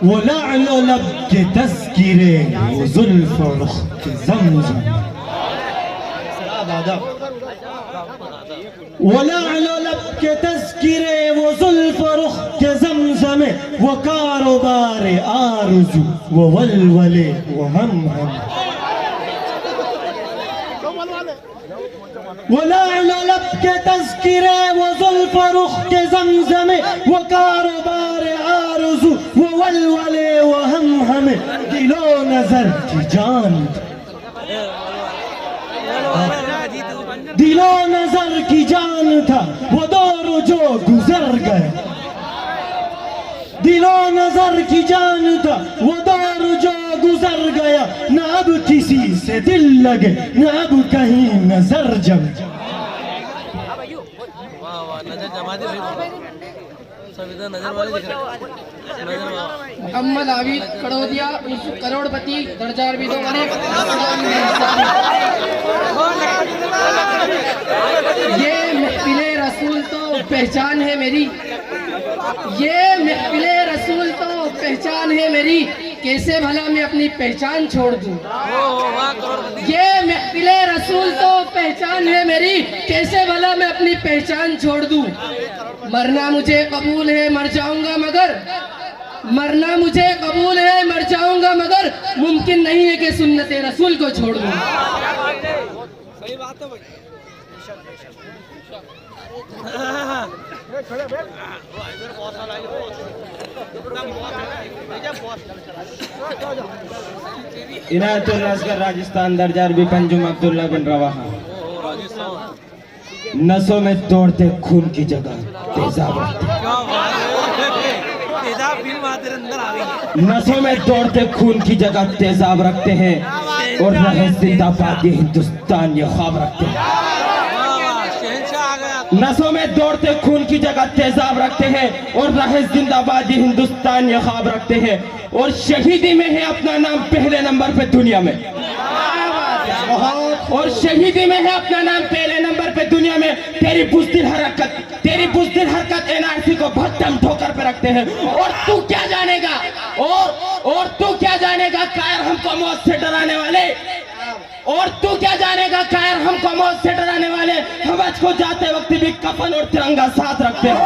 वो लालो लब के तस्किरे, वो जुल्फ रुख के ज़मज़म, वो लालो लब के तस्किरे, वो जुल्फ रुख के ज़मज़म, वो कारोबार आरज़ू, वो वलवले वो हम वो लालो लब के तज़किरे, वो ज़ुल्फ़ रुख़ के ज़मज़मे, वो कारोबार आरज़ू, वो वलवले, वो हम दिलो नज़र की जान, दिलो नज़र की जान था वो दौर जो गुजर गया, दिलो नज़र की जान था वो दौर जो गुजर गया, न अब किसी से दिल लगे, न अब कहीं नजर जम। मोहम्मद आबिद कड़ोदिया उर्फ करोड़पति दर्जा अरबी दो ये महफिले रसूल तो पहचान है मेरी, ये महफिले रसूल तो पहचान है मेरी, कैसे भला मैं अपनी पहचान छोड़ दूं। ये महफिले रसूल तो पहचान है मेरी, कैसे भला मैं अपनी पहचान छोड़ दूं। मरना मुझे कबूल है मर जाऊंगा मगर, मरना मुझे कबूल है मर जाऊंगा मगर, मुमकिन नहीं है कि सुन्नत रसूल को छोड़ दूं। सही बात है भाई। इनायतुल्लाह असगर राजस्थान दर्जा अरबी पंजुम अब्दुल्ला बिन रवाहा। नसों में दौड़ते खून की जगह तेजाब रखते, नसों में दौड़ते खून की जगह तेजाब रखते हैं, और रहे जिंदाबाद ये हिंदुस्तान ये ख्वाब रखते हैं। नसों में दौड़ते खून की जगह तेजाब रखते हैं, और रहे जिंदाबाद ये हिंदुस्तान ये ख्वाब रखते हैं, और शहीदी में है अपना नाम पहले नंबर पे दुनिया में, और शहीदी में है अपना नाम पहले नंबर पे दुनिया में। तेरी बुज़दिल हरकत, तेरी बुज़दिल हरकत एनआरसी को भद्दम ठोकर पे रखते हैं, और तू क्या जानेगा, और तू क्या जानेगा कायर हमको मौत से डराने वाले, और तू क्या जानेगा कायर हमको मौत से डराने वाले, हम हज को जाते वक्त भी कफन और तिरंगा साथ रखते हैं।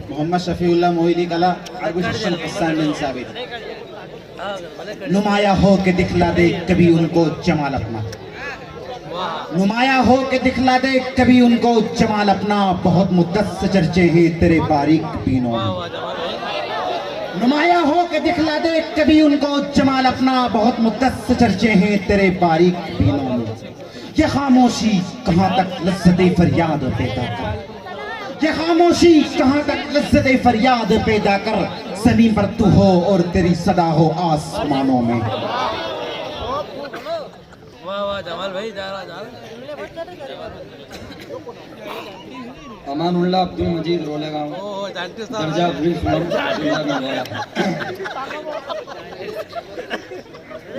मोहम्मद शफीउल्लाह मोइली कला अरबी शशम हसन बिन साबित। नुमाया हो के दिखला दे कभी उनको जमाल अपना, नुमाया हो के दिखला दे कभी उनको जमाल अपना, बहुत मुद्दत से चर्चे हैं तेरे बारीक बीनों में। नुमाया हो के दिखला दे कभी उनको जमाल अपना, बहुत मुद्दत से चर्चे हैं तेरे बारीक बीनों में। ये खामोशी कहाँ तक लज्जत फरियाद पैदा कर, ये खामोशी कहाँ तक लज्जत फरियाद पैदा कर, ज़मीन पर तू हो और तेरी सदा हो आसमानों में। जमाल भाई जा रहा अमानुल्लाह अब्दुल मजीद रोलेगांव दर्जा अरबी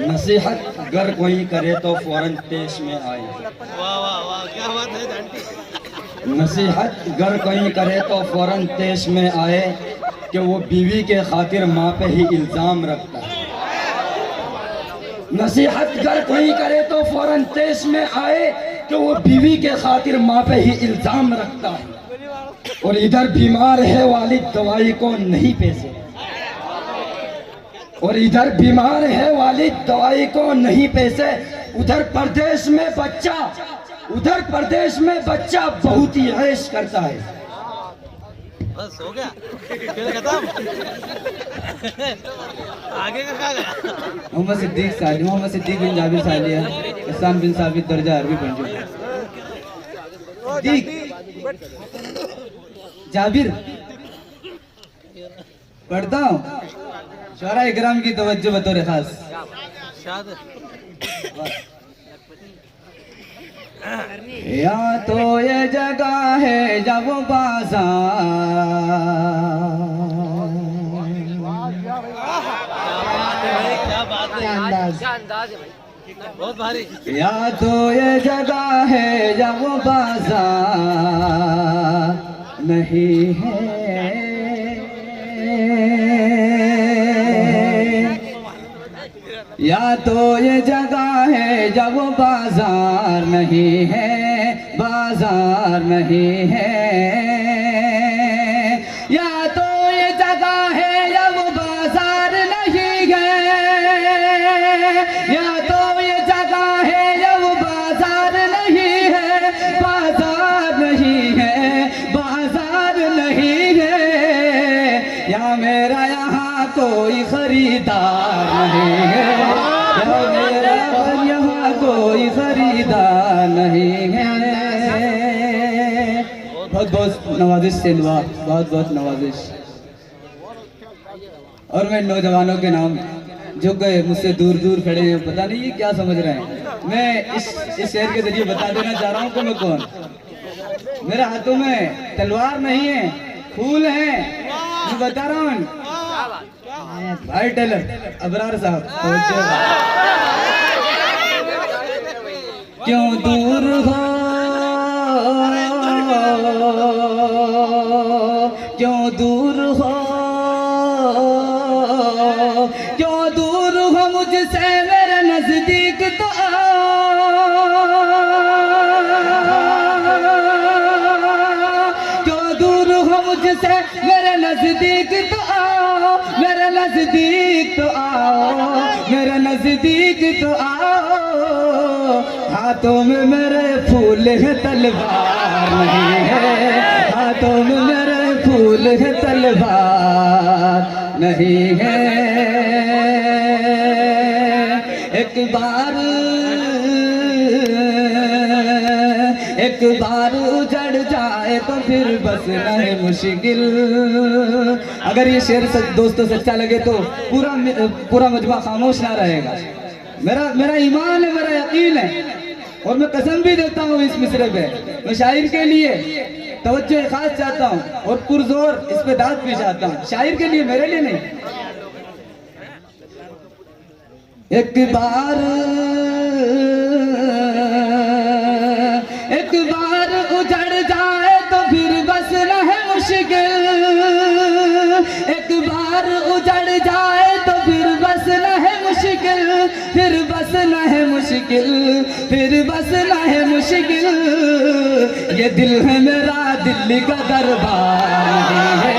नसीहत गर कोई करे तो फौरन पेश में आए। वाह वाह वाह क्या बात है जानती। नसीहत गर कोई करे तो फौरन पेश में आए, कि वो बीवी के खातिर माँ पे ही इल्जाम रखता है। नसीहत गर कोई करे तो फौरन पेश में आए, कि वो बीवी के खातिर माँ पे ही इल्जाम रखता है, और इधर बीमार है वालिद दवाई को नहीं पैसे, और इधर बीमार है वालिद दवाई को नहीं पैसे, उधर प्रदेश में बच्चा, उधर प्रदेश में बच्चा बहुत ही ऐश करता है। बस हो गया खेल खत्म। आगे का क्या गया। मोहम्मद सिद्दीक बिन जाबिर सालिया हसन बिन साबित दर्जा अरबी पंजुम। सिद्दीक जाबिर पढ़ता हूँ, शोरा इकराम की तवज्जो बतौर खास। या तो ये जगह है जब बहुत भारी। या तो ये जगह है जब बाजार नहीं है, या तो ये जगह है जब बाजार नहीं है, बाजार नहीं है, कोई खरीदार नहीं है, यहाँ मेरा घर यहाँ कोई खरीदार नहीं है। बहुत बहुत नवाजिश सेंधवा, बहुत बहुत नवाजिश। और मैं नौजवानों के नाम जो गए मुझसे दूर दूर खड़े हैं, पता नहीं ये क्या समझ रहे हैं, मैं इस शेर के जरिए बता देना चाह रहा हूँ कि मैं कौन। मेरे हाथों में तलवार नहीं है, फूल हैं, मैं बता रहा हूँ। भाई टेलर अबरार साहब, क्यों दूर हो, क्यों दूर हो, क्यों दूर हो मुझसे मेरे नजदीक तो क्यों दूर हो मुझसे मेरे नजदीक तो आओ, मेरे नजदीक तो आओ, मेरे नजदीक तो आओ। हाथों में मेरे फूल है तलवार नहीं है, हाथों में मेरे फूल है तलवार नहीं है। एक बार उजड़ जाए तो फिर बसना है मुश्किल। अगर ये शेर दोस्तों सच्चा लगे तो पूरा मजमा खामोश ना रहेगा। मेरा ईमान है, मेरा यकीन है, और मैं कसम भी देता हूँ इस मिसरे पे। मैं शायर के लिए तवज्जो खास चाहता हूँ और पुरजोर इस पे दाद भी चाहता हूँ, शायर के लिए, मेरे लिए नहीं। एक बार उजड़ जाए तो फिर बसना है मुश्किल। एक बार उजड़ जाए तो फिर बसना है मुश्किल, फिर बसना है मुश्किल, फिर बसना है मुश्किल। ये दिल है मेरा दिल्ली का दरबार नहीं है,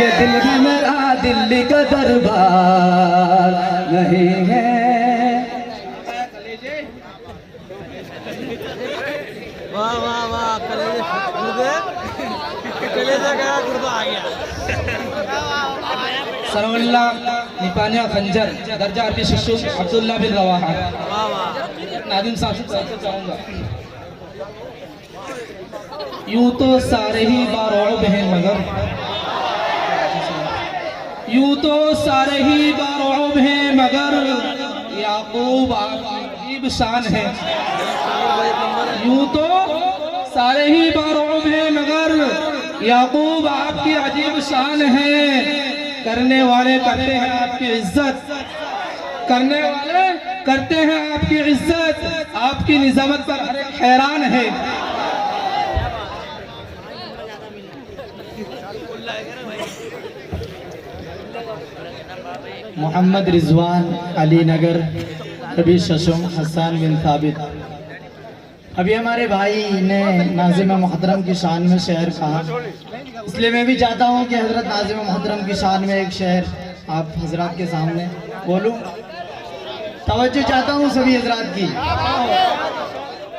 ये दिल है मेरा दिल्ली का दरबार नहीं है। वाह वाह वाह, कलेजा गया, गुर्दा आ गया। सरवल्ला निपानिया खंजर दर्जा अरबी शिशु अब्दुल्ला बिन रवाहा। नादिम साहब से चाहूंगा। यूं तो सारे ही बारौब हैं मगर, यूं तो सारे ही बारौब हैं मगर याकूब आपकी अजीब शान है। यूं तो सारे ही बारौब हैं मगर याकूब आपकी अजीब शान है। करने वाले करते हैं आपकी इज्जत, करने वाले करते हैं आपकी इज्जत, आपकी निजामत पर हर एक हैरान है। मोहम्मद रिजवान अली नगर रबी शशुम हसन बिन साबित। अभी हमारे भाई ने नाज़िम मोहतरम की शान में शेर कहा, इसलिए मैं भी चाहता हूँ कि हज़रत नाज़िम मोहतरम की शान में एक शेर आप हजरात के सामने बोलूँ। तवज्जो चाहता हूँ सभी हजरात की।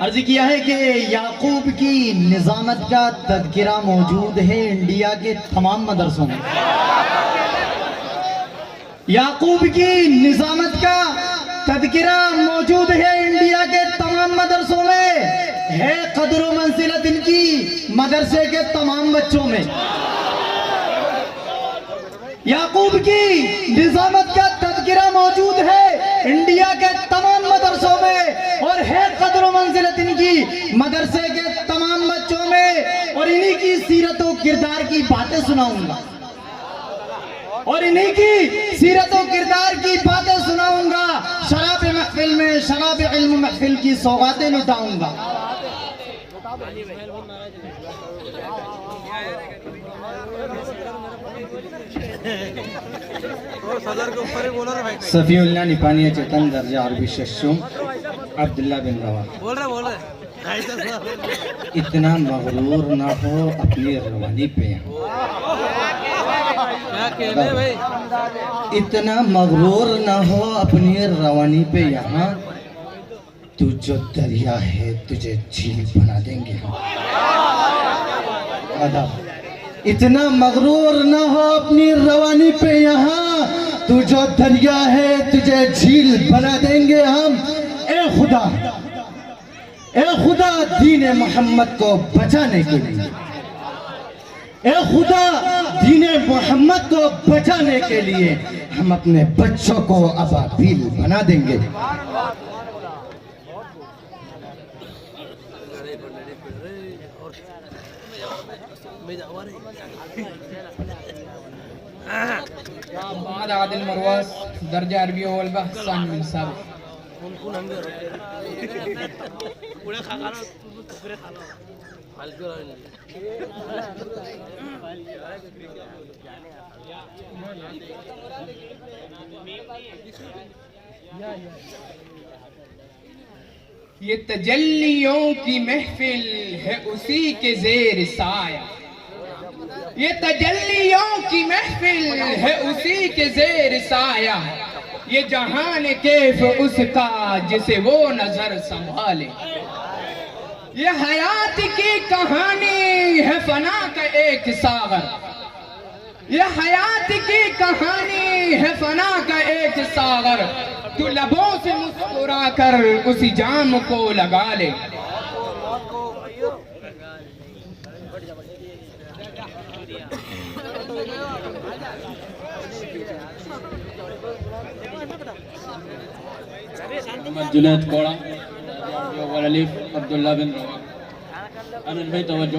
अर्ज़ किया है कि याकूब की निज़ामत का तज़किरा मौजूद है इंडिया के तमाम मदरसों में। याकूब की निज़ामत का तज़किरा मौजूद है इंडिया के तमाम मदरसों में, है कदर व मंजिलत इनकी मदरसे के तमाम बच्चों में। याकूब की निज़ामत का तज़किरा मौजूद है इंडिया के तमाम मदरसों में, और है कदर व मंजिलत इनकी मदरसे के तमाम बच्चों में। और इन्हीं की सीरत व किरदार की बातें सुनाऊंगा, और इन्हीं की सीरत व किरदार की बातें सुनाऊंगा। शराब महफिल में, शराब इल्म महफिल की सौगातें लुटाऊंगा। सफीउल्लाह निपानिया चेतन दर्जा अरबी शशुम अब्दुल्ला बिन रवा। बोल रहे इतना मगरूर ना हो अपनी रवानी पे, इतना मगरूर ना हो अपनी रवानी पे। यहाँ तू जो दरिया है तुझे झील बना देंगे। इतना मगरूर ना हो अपनी रवानी पे, यहाँ तू जो दरिया है तुझे झील बना देंगे हम। ए खुदा दीन मोहम्मद को बचाने के लिए, ए खुदा दीन मोहम्मद को बचाने के लिए हम अपने बच्चों को अबाबील बना देंगे। मोहम्मद आदिल मरवास दर्जा अरबी अव्वल बा हसन बिन साबित। ये तजल्लियों की महफिल है उसी के जेर साया, ये तजल्लियों की महफिल है उसी के जेर साया, ये जहान कैफ उसका जिसे वो नजर संभाले। ये हयात की कहानी है फना का एक सागर, ये हयात की कहानी है फना का एक सागर, तू लबों से मुस्कुरा कर उसी जाम को लगा ले। मोहम्मद जुनैद कोड़ा अलीफ अब्दुल्ला बिन रवा। अनंत भाई तवज्जो।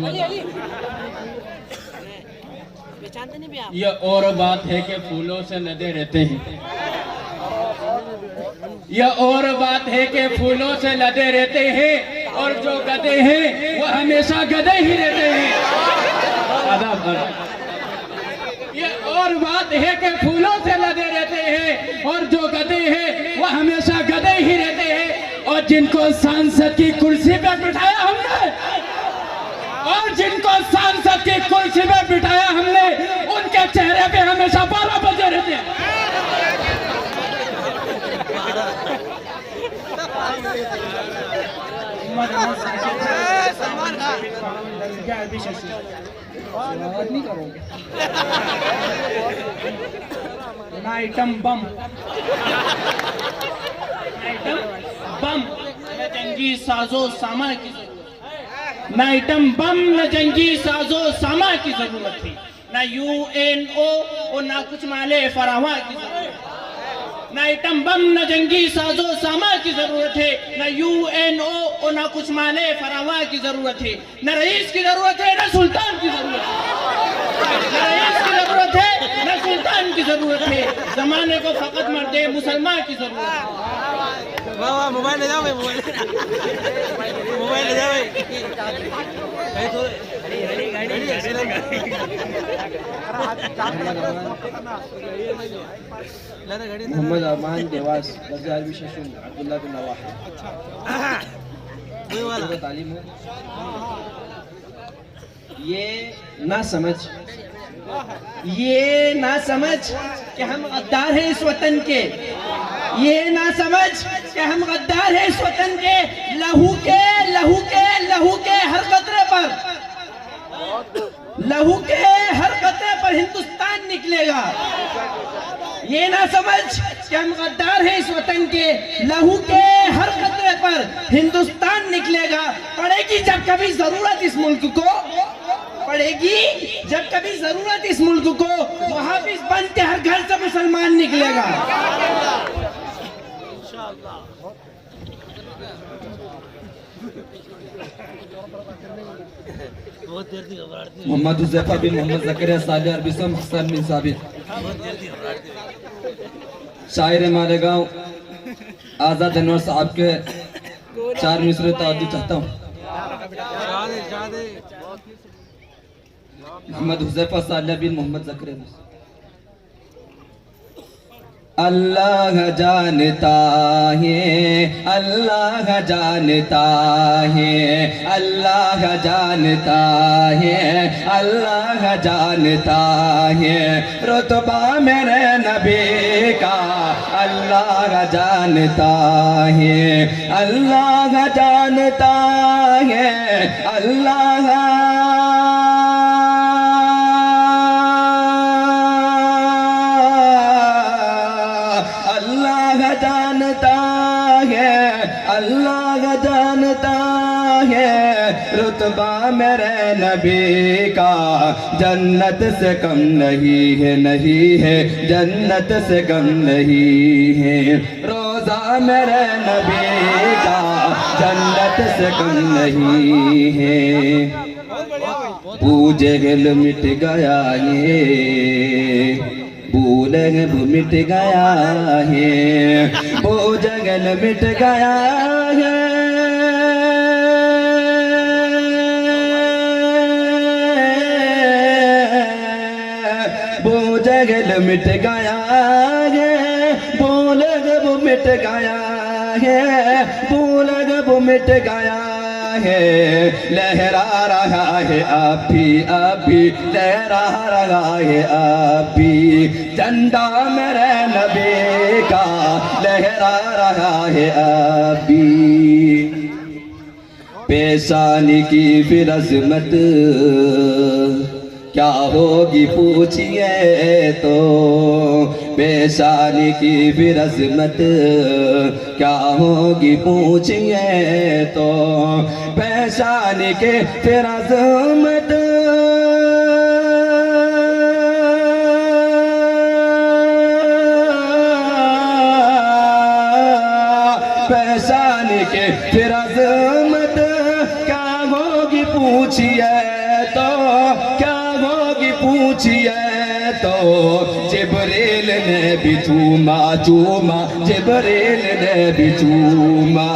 ये और बात है कि फूलों से लदे रहते हैं, यह और बात है कि फूलों से लदे रहते हैं, और जो गधे हैं वो हमेशा गधे ही रहते हैं। ये और बात है कि फूलों से लदे रहते हैं, और जो गधे हैं वो हमेशा गधे ही रहते हैं। और जिनको सांसद की कुर्सी पे बिठाया हमने, और जिनको सांसद की कुर्सी पे बिठाया हमने, उनके चेहरे पे हमेशा 12 बजे रहते हैं। नहीं करोगे ना आइटम बम, आइटम बम न जंगी साजो सामा की जरूरत, न आइटम बम न जंगी साजो सामा की जरूरत थी, ना UNO और ना कुछ माले फरावा की जरूरत, ना आइटम बम न जंगी साजो सामा की जरूरत है, ना UNO और ना कुछ माले फरावा की जरूरत है, न रईस की जरूरत है न सुल्तान की जरूरत है, न रईस की जरूरत है न सुल्तान की जरूरत है, जमाने को फकत मर्दे मुसलमान की जरूरत है। वाह मोबाइल ले जाओ, मोबाइल ले जाओ, मोहम्मद अरमान देवास दर्जा अरबी शशुम अब्दुल्ला बिन नवाह। तालीम है ये ना समझ, ये ना समझ कि हम गद्दार हैं इस वतन के, ये ना समझ कि हम गद्दार हैं इस वतन के, लहू के लहू के लहू के हर कतरे पर, लहू के हर कतरे पर हिंदुस्तान निकलेगा। ये ना समझ कि हम गद्दार हैं इस वतन के, लहू के हर कतरे पर हिंदुस्तान निकलेगा। पड़ेगी जब कभी जरूरत इस मुल्क को, पड़ेगी जब कभी जरूरत इस मुल्क को, मुहाफिज बन के हर घर से मुसलमान निकलेगा। मोहम्मद हुज़ैफा बिन मोहम्मद ज़करिया साले अरबी सम हसन बिन साबित। शायर मालेगांव आज़ाद अनवर साहब के 4 मिसरे तवज्जो चाहता हूँ। मोहम्मद हुज़ैफा साले बिन मोहम्मद ज़करिया। अल्लाह जानता है, अल्लाह जानता है, अल्लाह जानता है, अल्लाह जानता है, रुतबा मेरे नबी का अल्लाह जानता है, अल्लाह जानता है, अल्लाह जानता है, अल्लाह जानता है रुतबा मेरे नबी का जन्नत से कम नहीं है, नहीं है जन्नत से कम नहीं है। रोजा मेरे नबी का जन्नत से कम नहीं है। पूजे गल मिट गया ये, भूले मिट गया है, पूजे गल मिट गया है। पूजे गल मिट गया है, भूले मिट गया है, भूले मिट गया है। लहरा रहा है अभी लहरा रहा है अभी झंडा मेरे नबी का लहरा रहा है अभी। पेशानी की फिर अज़मत क्या होगी पूछिए तो, पेशानी की फिर अज़मत क्या होगी पूछिए तो, पेशानी के फिर अज़मत पेशानी के फिर अज़मत क्या होगी पूछिए तो, क्या होगी पूछिए तो। जिब्रील ने भी चूमा चूमा, जिब्रील ने भी चूमा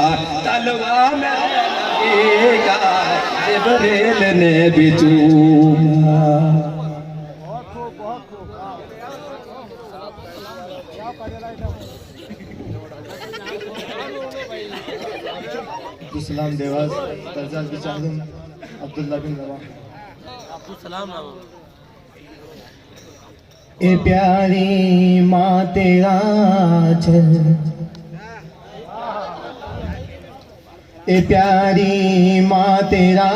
तलवा में लगेगा, जिब्रील ने भी चूमा। सलाम देवास दर्जा बिचादम अब्दुल्ला बिन रवा। ए प्यारी माँ तेरा चल, ए प्यारी माँ तेरा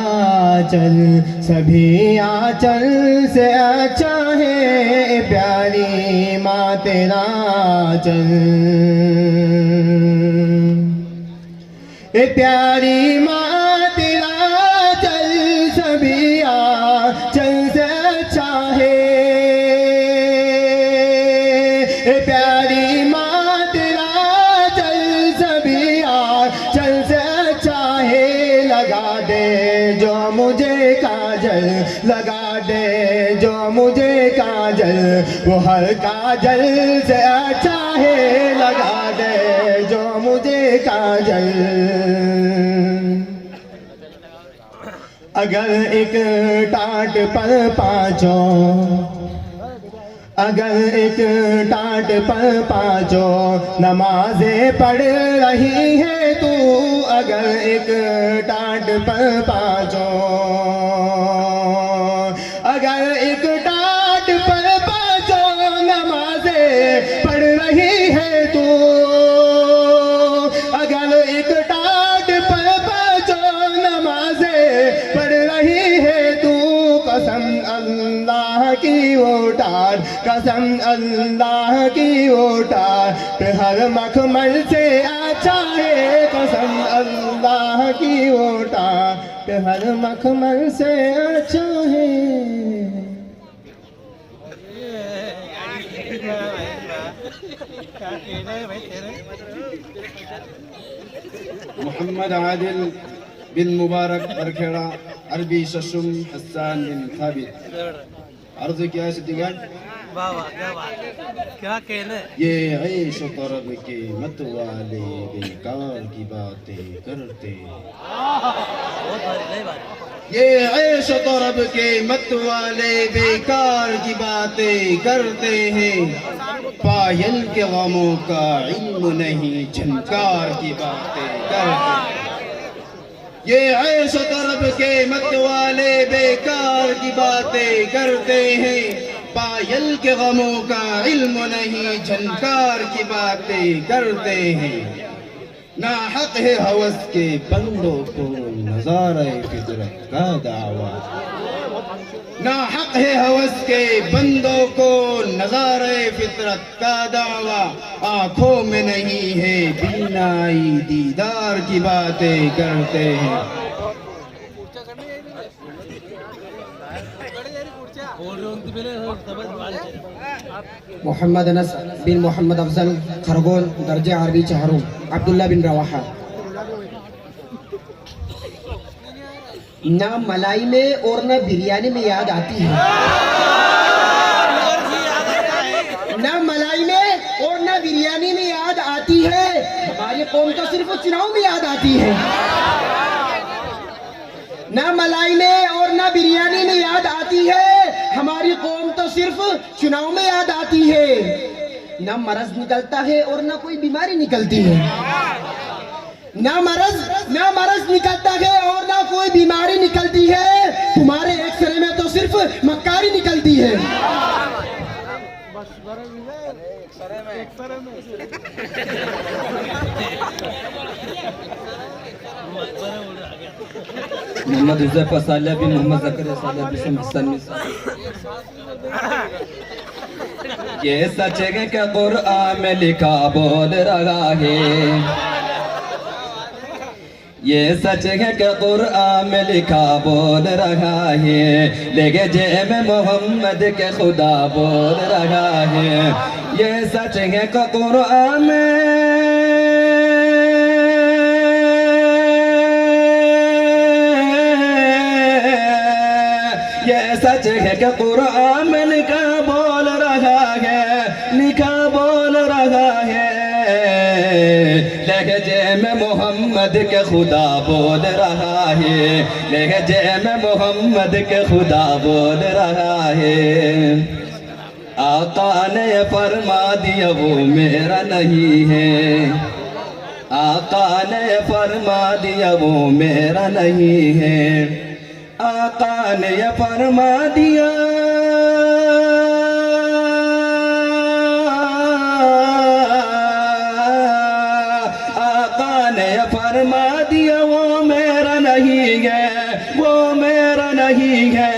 चल सभी आंचल से अच्छा है। ए प्यारी माँ तेरा चल, ए प्यारी माँ तेरा चल सभी आंचल से अच्छा है। ए प्यारी माँ तेरा चल सभी आंचल से अच्छा है। लगा दे जो मुझे काजल, लगा दे जो मुझे काजल, वो हर काजल से अच्छा है। लगा दे जो मुझे काजल। अगर एक टाट पर पाँचों, अगर एक टाट पर पाँचों नमाजें पढ़ रही है तू, अगर एक टाट पर पाँचों, अगर एक टाट पर पाँचों नमाजें पढ़ रही है तू, अगर एक टाट पर पाँचों नमाजें पढ़ रही है तू, कसम अल्लाह की उठार, कसम अल्लाह की उठार पे हर मखमल से अच्छा है। कसम अल्लाह की उठार पे हर मखमल से अच्छा है। मोहम्मद आदिल बिन मुबारक बरखेड़ा, अरबी शशुम हसन बिन थाबित। अर्ज क्या सिद्दीक़ क्या कहने, ये ऐश तरब के मत वाले बेकार की बातें करते, ये ऐश तरब के मत वाले बेकार की बातें करते हैं। पायल के गमों का इल्म नहीं, झनकार की बातें करते हैं। ये ऐश तरब के मत वाले बेकार की बातें करते हैं। पायल के गमों का इल्म नहीं, झनकार की बातें करते हैं। नाहक है हवस के बंदों को नज़ारे फितरत का दावा। ना हक है हवस के बंदों को नज़ारे फितरत का दावा, आंखों में नहीं है बीनाई दीदार की बातें करते हैं। मोहम्मद अनस बिन मोहम्मद अफजल खरगोन दर्जा अरबी चहरों अब्दुल्ला बिन रवाहा। ना मलाई में और ना बिरयानी में याद आती है, ना मलाई में और ना बिरयानी में याद आती है, हमारी कौम तो सिर्फ चुनाव में याद आती है। ना मलाई में और ना बिरयानी में याद आती है, हमारी कौम तो सिर्फ चुनाव में याद आती है। ना मरज निकलता है और ना कोई बीमारी निकलती है, ना मरज निकलता है और ना कोई बीमारी निकलती है, तुम्हारे एक्सरे में तो सिर्फ मक्कारी निकलती है। मोहम्मद हुज़ैफा सालिह बिन मोहम्मद ज़करिया सालिह बिन हसन। ये सच है कि कुरान में लिखा बोल रहा है, ये सच है कि कुरान में लिखा बोल रहा है, लेके जेब मोहम्मद के खुदा बोल रहा है। ये सच है कि कुरान में सच है कि कुरान में लिखा बोल रहा है, लिखा बोल रहा है, लहजे में मोहम्मद के खुदा बोल रहा है, लहजे में मोहम्मद के खुदा बोल रहा है। आका ने फरमा दिया वो मेरा नहीं है, आका ने फरमा दिया वो मेरा नहीं है, आका ने ये फरमा दिया, आका ने ये फरमा दिया वो मेरा नहीं है, वो मेरा नहीं है।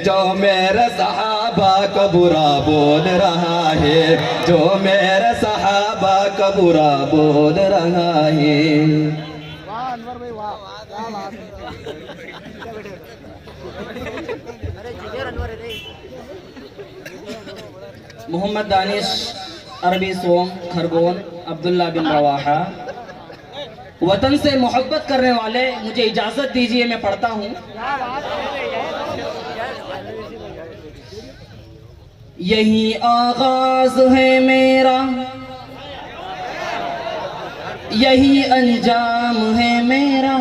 जो मेरे सहाबा का बुरा बोल रहा है, जो मेरे सहाबा का बुरा बोल रहा है। मोहम्मद दानिश अरबी सोम खरगोन अब्दुल्ला बिन रवाहा। वतन से मोहब्बत करने वाले मुझे इजाजत दीजिए, मैं पढ़ता हूँ। यही आगाज है मेरा, यही अंजाम है मेरा,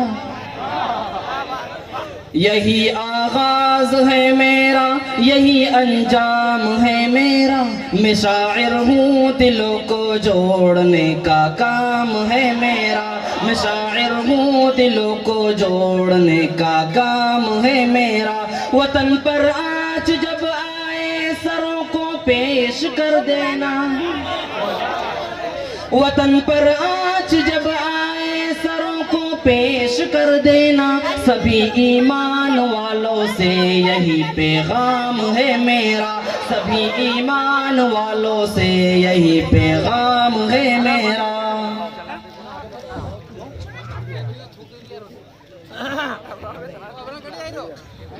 यही आगाज है मेरा, यही अंजाम है मेरा। मैं शायर हूँ दिलों को जोड़ने का काम है मेरा, मैं शायर हूँ दिलों को जोड़ने का काम है मेरा। वतन पर आज जब आए सरों को पेश कर देना, वतन पर आज जब आए सरों को पेश कर देना। सभी ईमान वालों से यही पैगाम है मेरा, सभी ईमान वालों से यही पैगाम है मेरा।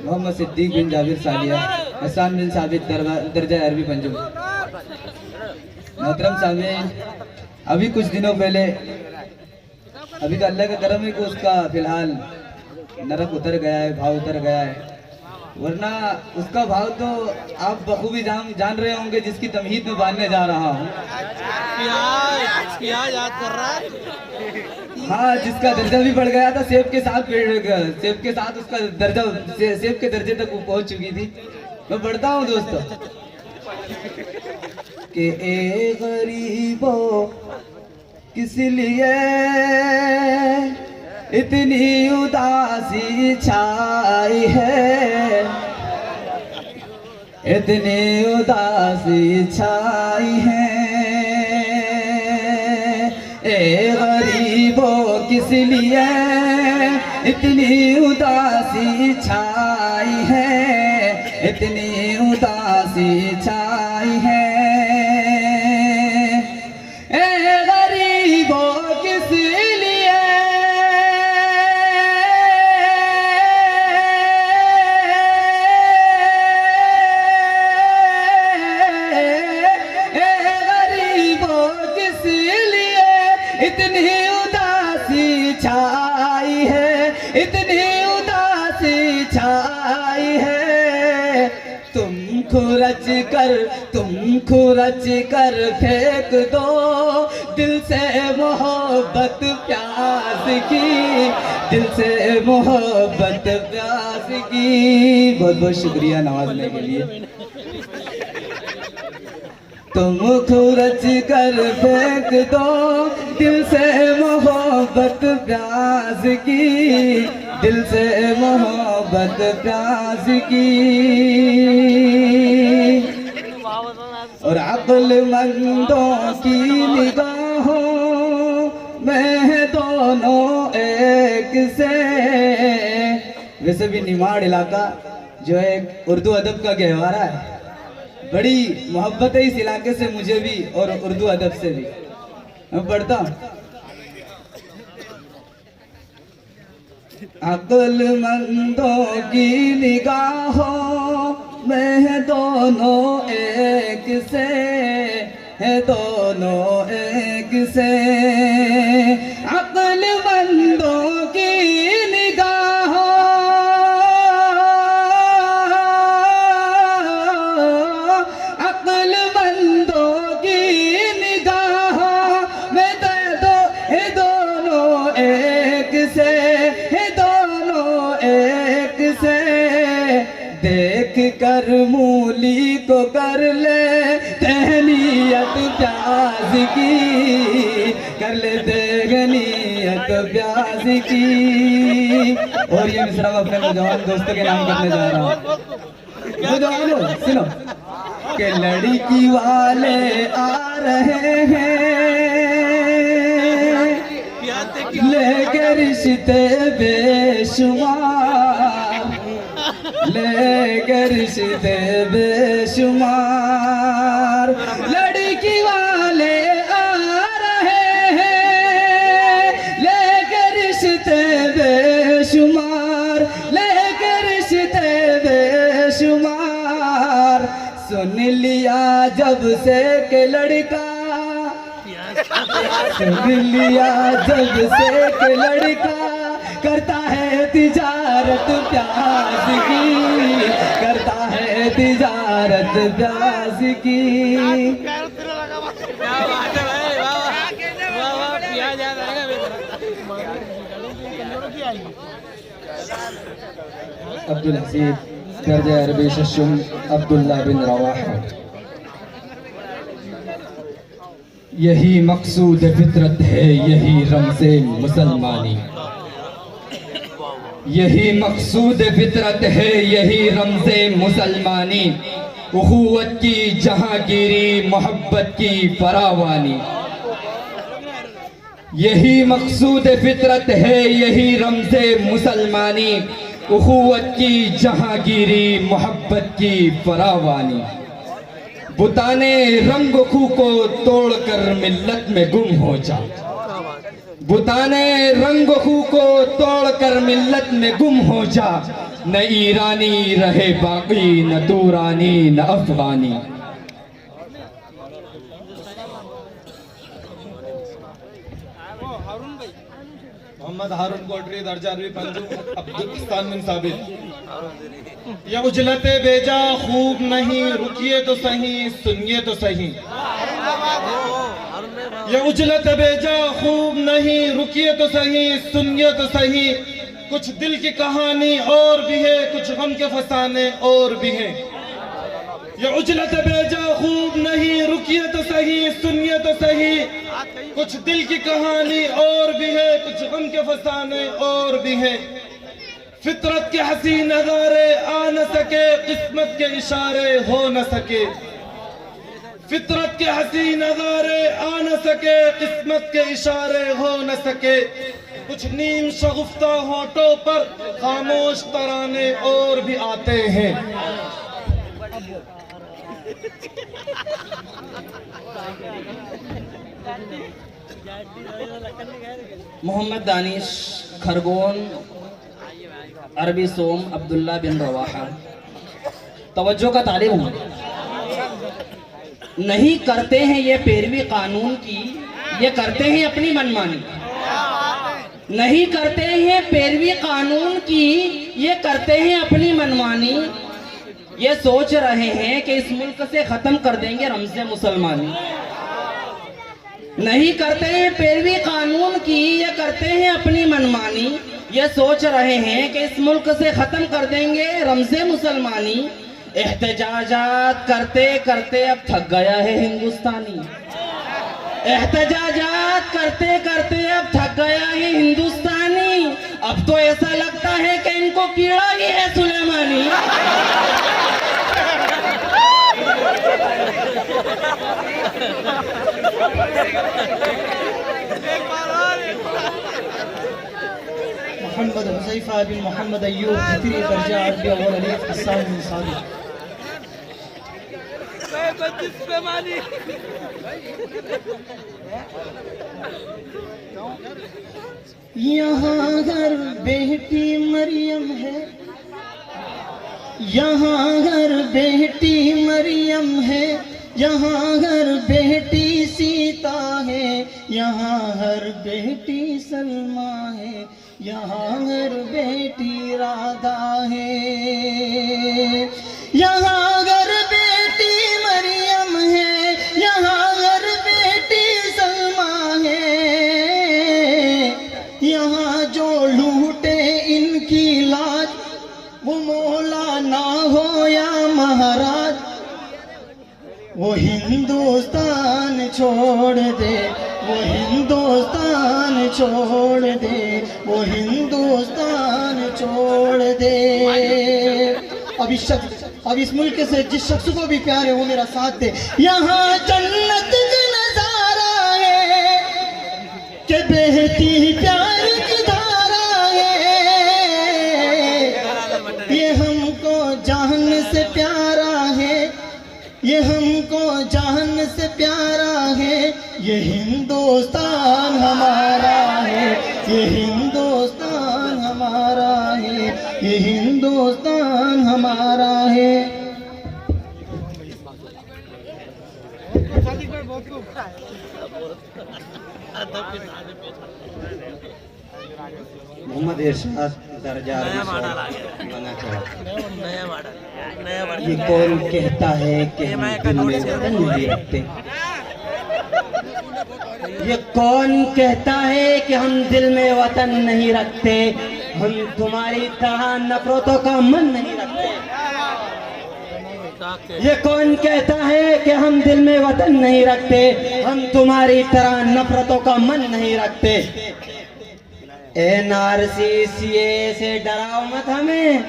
मोहम्मद सिद्दीक बिन जाबिर सालिया, हसन बिन साबित दर्जा अरबी पंजुम। मोहतरम सामीन, अभी कुछ दिनों पहले, अभी तो अल्लाह का करम है कि उसका फिलहाल नरक उतर गया है, भाव उतर गया है, वरना उसका भाव तो आप बखूबी जान रहे होंगे, जिसकी तमहीद में बांधने जा रहा हूँ। याद कर रहा है। हाँ, जिसका दर्जा भी बढ़ गया था, सेब के साथ उसका दर्जा सेब के दर्जे तक वो पहुंच चुकी थी। मैं बढ़ता हूँ दोस्तों कि ए गरीबों किस लिए इतनी उदासी छाई है, इतनी उदासी छाई है। ए गरीबों किस लिए इतनी उदासी छाई छाई है, इतनी उदासी छाई है। ए गरीबों किस लिए इतनी उदासी छाई है, इतनी उदासी छाई है। तुम खुरच कर फेंक दो दिल से मोहब्बत प्यास की, दिल से मोहब्बत प्यास की। बहुत बहुत शुक्रिया नवाजने के लिए। तुम खुरच कर फेंक दो दिल से मोहब्बत प्यास की, दिल से मोहब्बत प्यास की। और अक्लमंदों की निगाहों में दोनों एक से। वैसे भी निमाड़ इलाका जो एक उर्दू अदब का गहवारा है, बड़ी मोहब्बत है इस इलाके से मुझे भी और उर्दू अदब से भी। मैं पढ़ता हूँ। अक्लमंदों की निगाहों में दोनों एक से है, दोनों एक से। अक्लमंदों की कर मूली को कर ले तहनीयत प्याज की, कर ले तहनीयत प्याज की। और ये मिसरा मैं अपने नौजवान दोस्तों के नाम करने जा रहा हूँ। नौजवानों सुनो कि लड़की वाले आ रहे हैं लेके रिश्ते बेशुमार, लेके रिश्ते बेशुमार। लड़की वाले आ रहे हैं लेके रिश्ते बेशुमार, लेके रिश्ते बेशुमार। सुन लिया जब से के लड़का, सुन लिया जब से के लड़का करता है तिजारत प्याज की, करता है तिजारत प्याज की। अब्दुल हसीब दर्जा अरबी शशुम अब्दुल्ला बिन रवाहा। यही मकसूद फितरत है, यही रमज़े मुसलमानी। यही मकसूद फितरत है, यही रमज़े मुसलमानी। उखुवत की जहांगीरी, मोहब्बत की फरावानी। यही मकसूद फितरत है, यही रमज़े मुसलमानी। उखुवत की जहांगीरी, मोहब्बत की फरावानी। बुताने रंग खू को तोड़कर मिल्लत में गुम हो जा, बुताने रंग खू को तोड़कर मिल्लत में गुम हो जा। न ईरानी रहे बाकी, न दूरानी न अफगानी। मोहम्मद हारून कोटरी दर्जा अरबी पंजुम अब्दुल बिन साबित। ये उजलते बेजा खूब नहीं, रुकिए तो सही सुनिए तो सही। ये उजलत बेजा खूब नहीं, रुकिए तो सही सुनिए तो सही। कुछ दिल की कहानी और भी है, कुछ गम के फसाने और भी है। ये उजलत बेजा खूब नहीं, रुकिए तो सही सुनिए तो सही। कुछ दिल की कहानी और भी है, कुछ गम के फसाने और भी है। फितरत के हसी नज़ारे आ न सके, किस्मत के इशारे हो न सके। फितरत के हसी नज़ारे आ न सके, किस्मत के इशारे हो न सके। कुछ नीम शगुफ्ता होठों पर खामोश तराने और भी आते हैं। मोहम्मद दानिश खरगोन अरबी सोम अब्दुल्ला बिन रवाहा। तवज्जो का तालिब हूँ। नहीं करते हैं ये पैरवी कानून की, ये करते हैं अपनी मनमानी। नहीं करते हैं पैरवी कानून की, ये करते हैं अपनी मनमानी। ये सोच रहे हैं कि इस मुल्क से खत्म कर देंगे रमज़े मुसलमानी। नहीं करते हैं पैरवी कानून की, ये करते हैं अपनी मनमानी। ये सोच रहे हैं कि इस मुल्क से खत्म कर देंगे रमज़े मुसलमानी। एहतजाजात करते करते अब थक गया है हिंदुस्तानी। एहतजाजात करते करते अब थक गया है हिंदुस्तानी। अब तो ऐसा लगता है कि इनको कीड़ा ही है सुलेमानी। मोहम्मद हुज़ैफा बिन मोहम्मद अय्यूब फिक्री दर्जा अरबी अव्वल अलीफ हसन बिन साबित। यहाँ घर बेटी मरियम है, यहाँ घर बेटी मरियम है, यहाँ घर बेटी सीता है, यहाँ हर बेटी सलमा है, यहाँ हर बेटी राधा है। यहाँ घर बेटी मरियम है, यहाँ हर बेटी सलमा है। यहाँ जो लूटे इनकी लाज, वो मौला ना हो या महाराज, वो हिंदुस्तान छोड़ दे, वो हिंदुस्तान छोड़ दे, वो हिंदुस्तान छोड़ दे। अब इस मुल्क से जिस शख्स को भी प्यार है वो मेरा साथ दे। यहाँ जन्नत का नजारा है कि बहती प्यार की धारा है। ये हमको जान से प्यारा है, ये हमको जान से प्यारा है। ये हिंदुस्तान हमारा है, ये हिंदुस्तान हमारा है, ये हिंदुस्तान हमारा है। मोहम्मद इरशाद दर्जा ये कौन कहता है कि हम दिल में वतन नहीं रखते? ये कौन कहता है कि हम दिल में वतन नहीं रखते? हम तुम्हारी तरह नफरतों का मन नहीं रखते। ये कौन कहता है कि हम दिल में वतन नहीं रखते? हम तुम्हारी तरह नफरतों का मन नहीं रखते। एनआरसी सीए से डराओ मत हमें,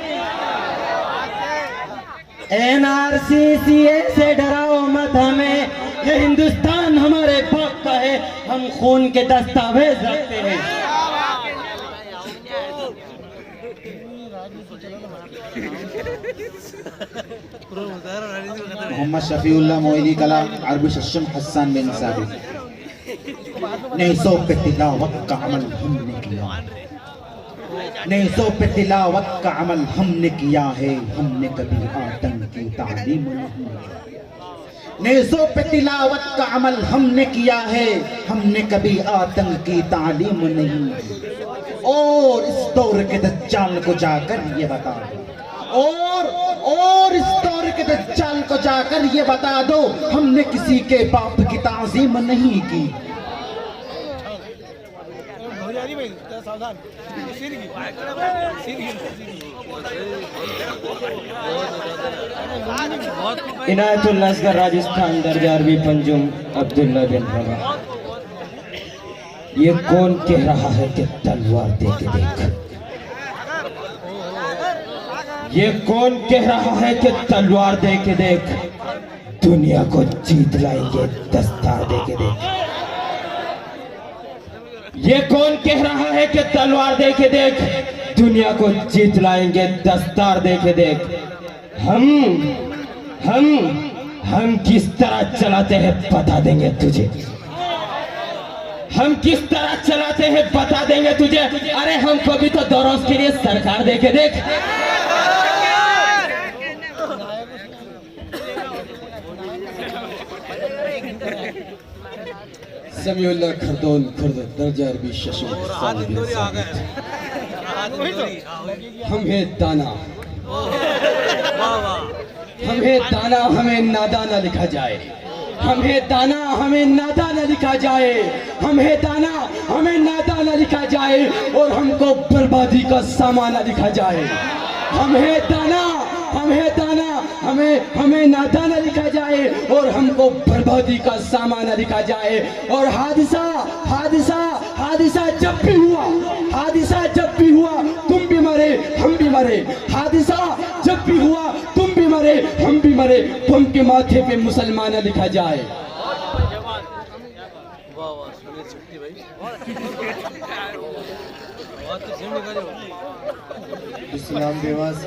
एनआरसी सीए से डराओ मत हमें। ये हिंदुस्तान हमारे बाप का है, हम खून के दस्तावेज रखते हैं। मोहम्मद शफीउल्लाह मोइली कला अरबी शशम हसन बिन साबित। नेज़ों पे तिलावत का अमल हमने किया, नेज़ों पे तिलावत का अमल हमने किया है, हमने कभी आतंक की तालीम नहीं। नेज़ों पे तिलावत का अमल हमने किया है, हमने कभी आतंक की तालीम नहीं। और इस दौर के दज्जाल को जाकर ये बता दो, और इस दौर के दज्जाल को जाकर ये बता दो, हमने किसी के बाप की ताज़ीम नहीं की। इनायतुल असगर राजस्थान दर्जा अरबी पंजुम अब्दुल्ला बिन रवा। ये कौन कह रहा है कि तलवार दे के देख? ये कौन कह रहा है कि तलवार दे के देख? दुनिया को जीत लाएंगे दस्तार दे के देख। ये कौन कह रहा है कि तलवार दे के देख दुनिया को जीत लाएंगे, दस्तार दे के देख। हम किस तरह चलाते हैं बता देंगे तुझे, हम किस तरह चलाते हैं बता देंगे तुझे। अरे हमको भी तो 2 रोज के लिए सरकार दे के देख। समीउल्लाह खरदोन खुर्द दर्जा अरबी शशि हम है दाना, हम है दाना, हमें नादाना लिखा जाए। हम है दाना, हमें नादाना लिखा जाए। हम है दाना, हमें नादाना लिखा जाए और हमको बर्बादी का सामाना लिखा जाए। हम है दाना, हम है दाना, हमें नादाना लिखा जाए और हमको बर्बादी का सामाना लिखा जाए। और हादिसा हादिसा हादिसा जब भी हुआ, हादिसा जब भी हुआ तुम भी मरे हम भी मरे। हादिसा जब भी हुआ तुम भी मरे हम भी मरे, तुम के माथे पे मुसलमाना लिखा जाए। इस्लाम दिवस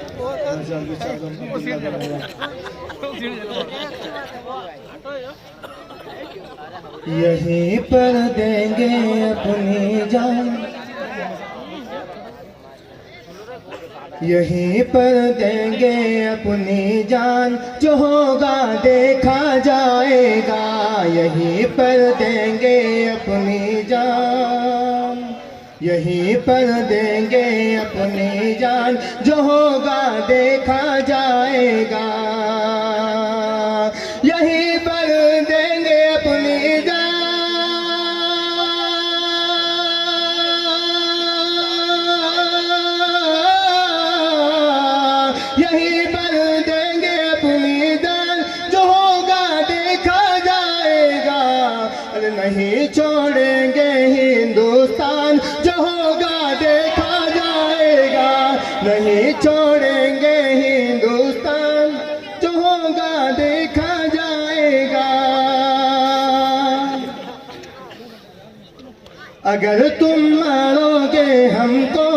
यहीं पर देंगे अपनी जान, यहीं पर देंगे अपनी जान, जो होगा देखा जाएगा। यहीं पर देंगे अपनी जान, यहीं पर देंगे अपनी जान, जो होगा देखा जाएगा। यहीं पर देंगे अपनी जान, यहीं पर देंगे अपनी जान, जो होगा देखा जाएगा। अरे नहीं छोड़ेंगे हिंदुस्तान, जो होगा देखा जाएगा। नहीं छोड़ेंगे हिंदुस्तान, जो होगा देखा जाएगा। अगर तुम मारोगे हमको,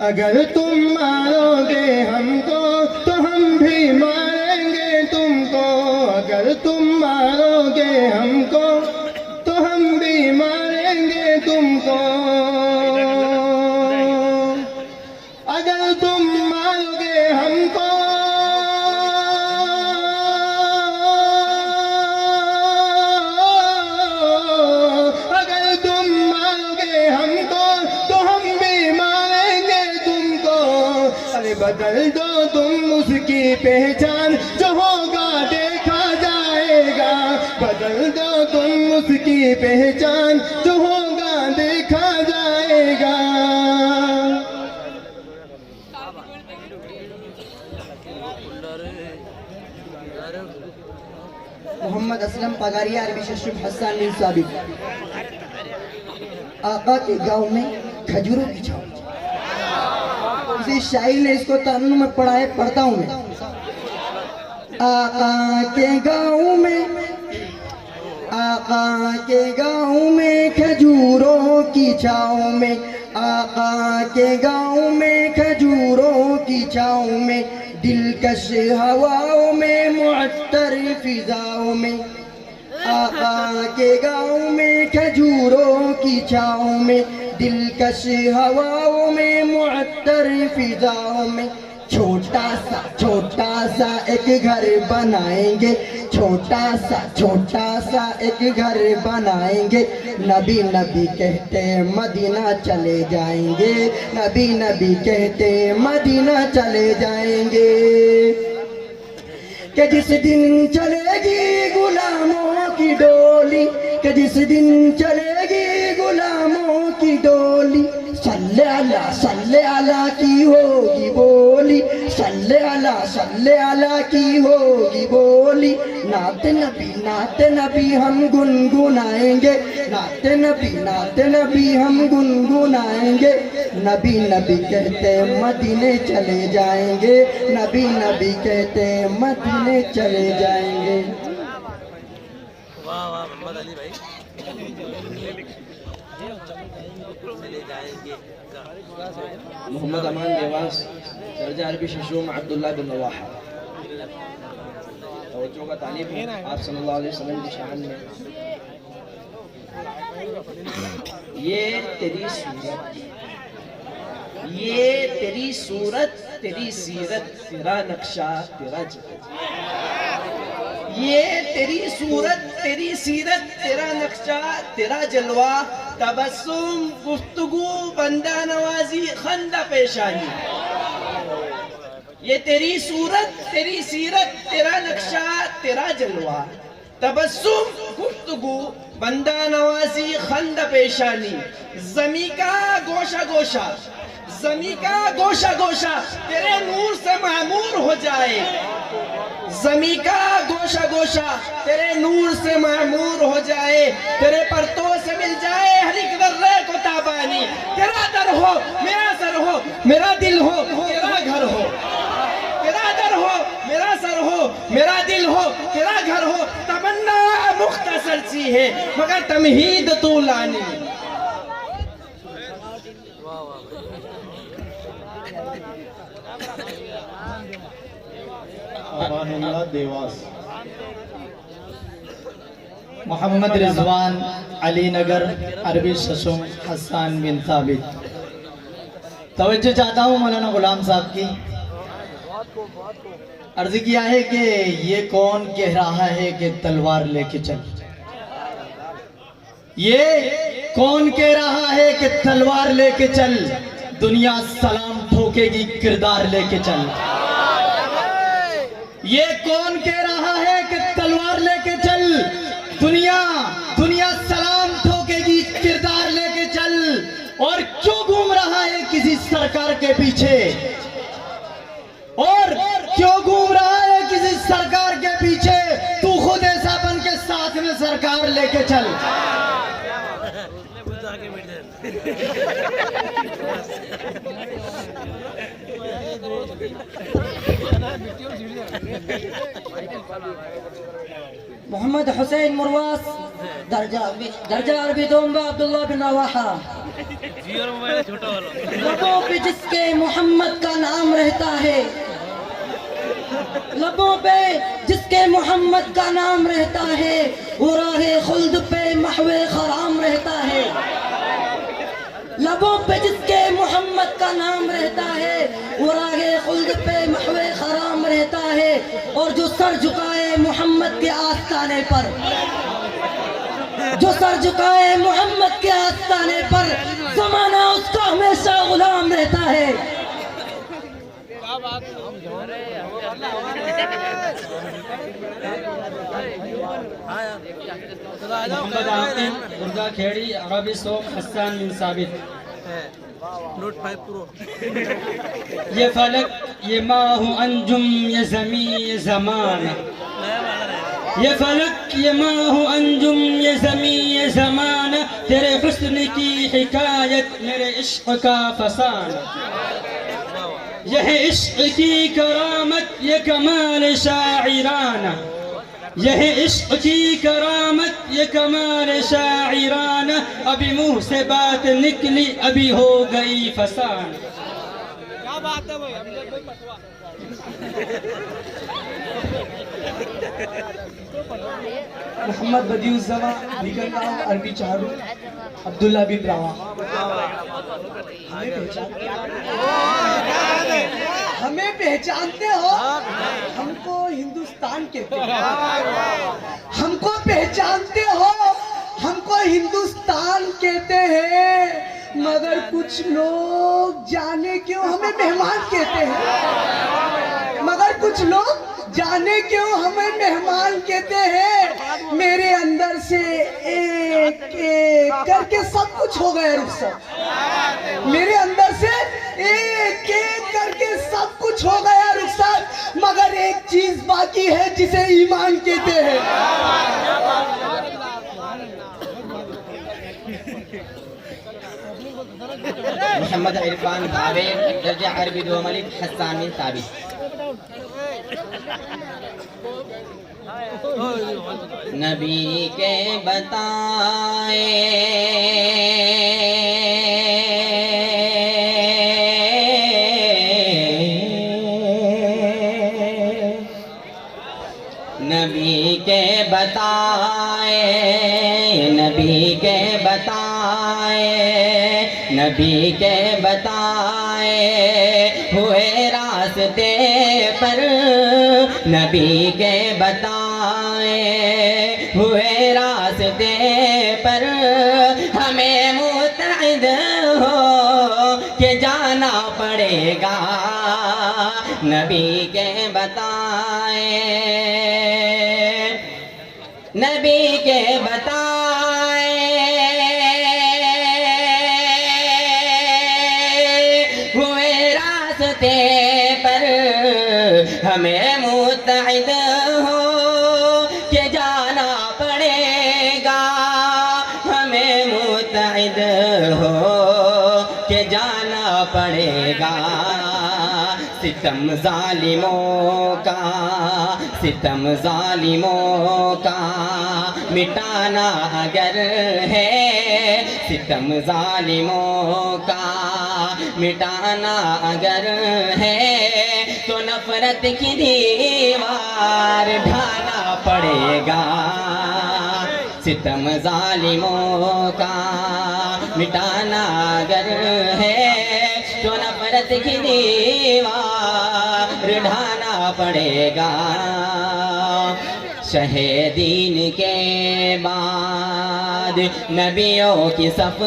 अगर तुम मारोगे हमको, तो हम भी मारेंगे तुमको। अगर तुम मारोगे हमको, तो हम भी मारेंगे तुमको। अगर तुम मारोगे हमको, अगर तुम मारोगे हमको, तो हम भी मारेंगे तुमको। अरे बदल दो तुम उसकी पहचान, जो होगा देखा जाएगा। बदल दो तुम उसकी पहचान, जो होगा देखा जाएगा। मोहम्मद असलम पगारिया अरबी शशुम हसन बिन साबित। आका के गांव में खजूरों की छाव। किसी शायर ने इसको तरन्नुम में पढ़ा है, पढ़ता हूँ मैं। आका के गांव में, आका के गांव में खजूरों की छाव में, आका के गांव में खजूरों की छाव में, दिलकश हवाओं में मुअत्तर फिजाओं में। आका के गांव में खजूरों की छाव में, दिलकश हवाओं में मुअत्तर फिजाओं में। छोटा सा एक घर बनाएंगे, छोटा सा एक घर बनाएंगे। नबी नबी कहते मदीना चले जाएंगे, नबी नबी कहते मदीना चले जाएंगे। कि जिस दिन चलेगी गुलामों की डोली, कि जिस दिन चलेगी गुलामों की डोली, सल्ले अला की होगी बोली, सल्ले अला की होगी बोली। नाते नबी हम गुनगुनाएंगे, नाते नबी हम गुनगुनाएंगे। नबी नबी कहते मदीने चले जाएंगे, नबी नबी कहते मदीने चले जाएंगे। वाह वाह मोहम्मद अली भाई। मोहम्मद अमान देवास, दर्जा अरबी शशूम अब्दुल्ला बिन रवाहा। तवज्जो का तालिब है आप सल्लल्लाहु अलैहि वसल्लम की शान में। ये तेरी सूरत, ये तेरी सूरत, तेरी सीरत, तेरा नक्शा, तेरा जगत। ये तेरी सूरत, तेरी सीरत, तेरा नक्शा, तेरा जलवा, तबस्सुम, गुफ्तगू, बंदा नवाजी, खंदा पेशानी। ये तेरी सूरत, तेरी सीरत, तेरा नक्शा, तेरा जलवा, तबस्सुम, गुफ्तगू, बंदा नवाजी, खंदा पेशानी। ज़मी का गोशा गोशा, ज़मी का गोशा गोशा तेरे नूर से मामूर हो जाए। ज़मी का गोशा गोशा तेरे नूर से मामूर हो जाए। तेरे परतों से मिल जाए हर एक दर्रे को ताबानी। तेरा दर हो, मेरा सर हो, मेरा दिल हो, तेरा घर हो। तेरा दर हो, मेरा सर हो, मेरा दिल हो, तेरा घर हो। तमन्ना मुख्तसर सी है मगर तमहीद तूलानी। अमानुल्लाह देवास। मोहम्मद रिजवान अली नगर अरबी शशुम हसन बिन साबित। तवज्जो चाहता हूँ मौलाना गुलाम साहब की। अर्ज किया है कि ये कौन कह रहा है कि तलवार लेके चल। ये कौन कह रहा है कि तलवार लेके चल। दुनिया सलाम ठोकेगी किरदार लेके चल। ये कौन कह रहा है कि तलवार लेके चल। दुनिया सलाम ठोकेगी किरदार लेके चल। और क्यों घूम रहा है किसी सरकार के पीछे। और क्यों घूम रहा है किसी सरकार के पीछे। तू खुद ऐसा बन के साथ में सरकार लेके चल। मोहम्मद हुसैन मुरवास, दर्जा अरबी दोंबा अब्दुल्ला बिन रवाहा। लबों पे जिसके मोहम्मद का नाम रहता है, लबों पे जिसके मोहम्मद का नाम रहता है, वो राहे खुल्द पे महवे खराम रहता है। लबों पे जिसके मोहम्मद का नाम रहता है, वो राहे खुल्द पे महवे खराम रहता है। और जो सर झुकाए मोहम्मद के आस्ताने पर, जो सर झुकाए मोहम्मद के आस्ताने पर, ज़माना उसका हमेशा गुलाम रहता है। मोहम्मद आकिब, दुर्गा खेड़ी, अरबी सोम हसन बिन साबित। ये फलक, ये माहू अंजुम, ये ज़मी, ये ज़माना। ये फलक, ये माहू अंजुम, ये ज़मी, ये ज़माना। तेरे हुस्न की हिकायत, मेरे इश्क का फसाना। यह इश्क की करामत, ये कमाल शाइराना। यह इश्क की करामत, ये कमाल शाइराना। अभी मुंह से बात निकली, अभी हो गई फसाना। क्या बात है भाई, मोहम्मद बदियुज़्ज़मा, दीगर नाम अरबी चारू, अब्दुल्ला बिन रवाहा। हमें पहचानते हो। हमको हिंदुस्तान कहते हैं। हमको पहचानते हो। हमको हिंदुस्तान कहते हैं। मगर कुछ लोग जाने क्यों हमें मेहमान कहते हैं। मगर कुछ लोग जाने क्यों हमें मेहमान कहते हैं। मेरे अंदर से एक एक करके सब कुछ हो गया रुखसत। मेरे अंदर से एक एक करके सब कुछ हो गया रुखसत। मगर एक चीज बाकी है जिसे ईमान कहते हैं। मोहम्मद इरफान भावे, दर्जा अरबी दो मलिक हसन बिन साबित। नबी के बताए नबी के बताए नबी के बताए नबी के बताए हुए रास्ते पर नबी के बताए हुए रास्ते पर हमें मुतअद हो के जाना पड़ेगा नबी के बताए नबी के बताए हुए रास्ते पर हमें मुतअद हो के जाना पड़ेगा हमें मुतअद हो के जाना पड़ेगा सितम जालिमों का मिटाना अगर है सितम जालिमों का मिटाना अगर है तो नफरत की दीवार ढाना पड़ेगा सितम जालिमों का मिटाना अगर है तो नफरत की दीवार ढाना पड़ेगा शहीदीन के बाद नबियों की सफ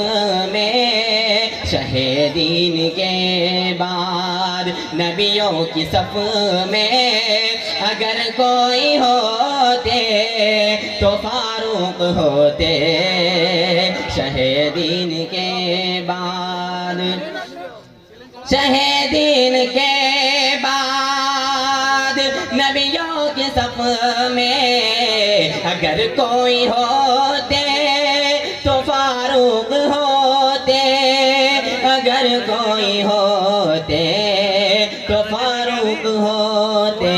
में शहीदीन के बाद नबियों की सफ में अगर कोई होते तो फारूक होते शहीदीन के बाद शहीदीन के बाद नबियों के सफ में अगर कोई होते तो फारूक होते अगर कोई होते तो फारूक होते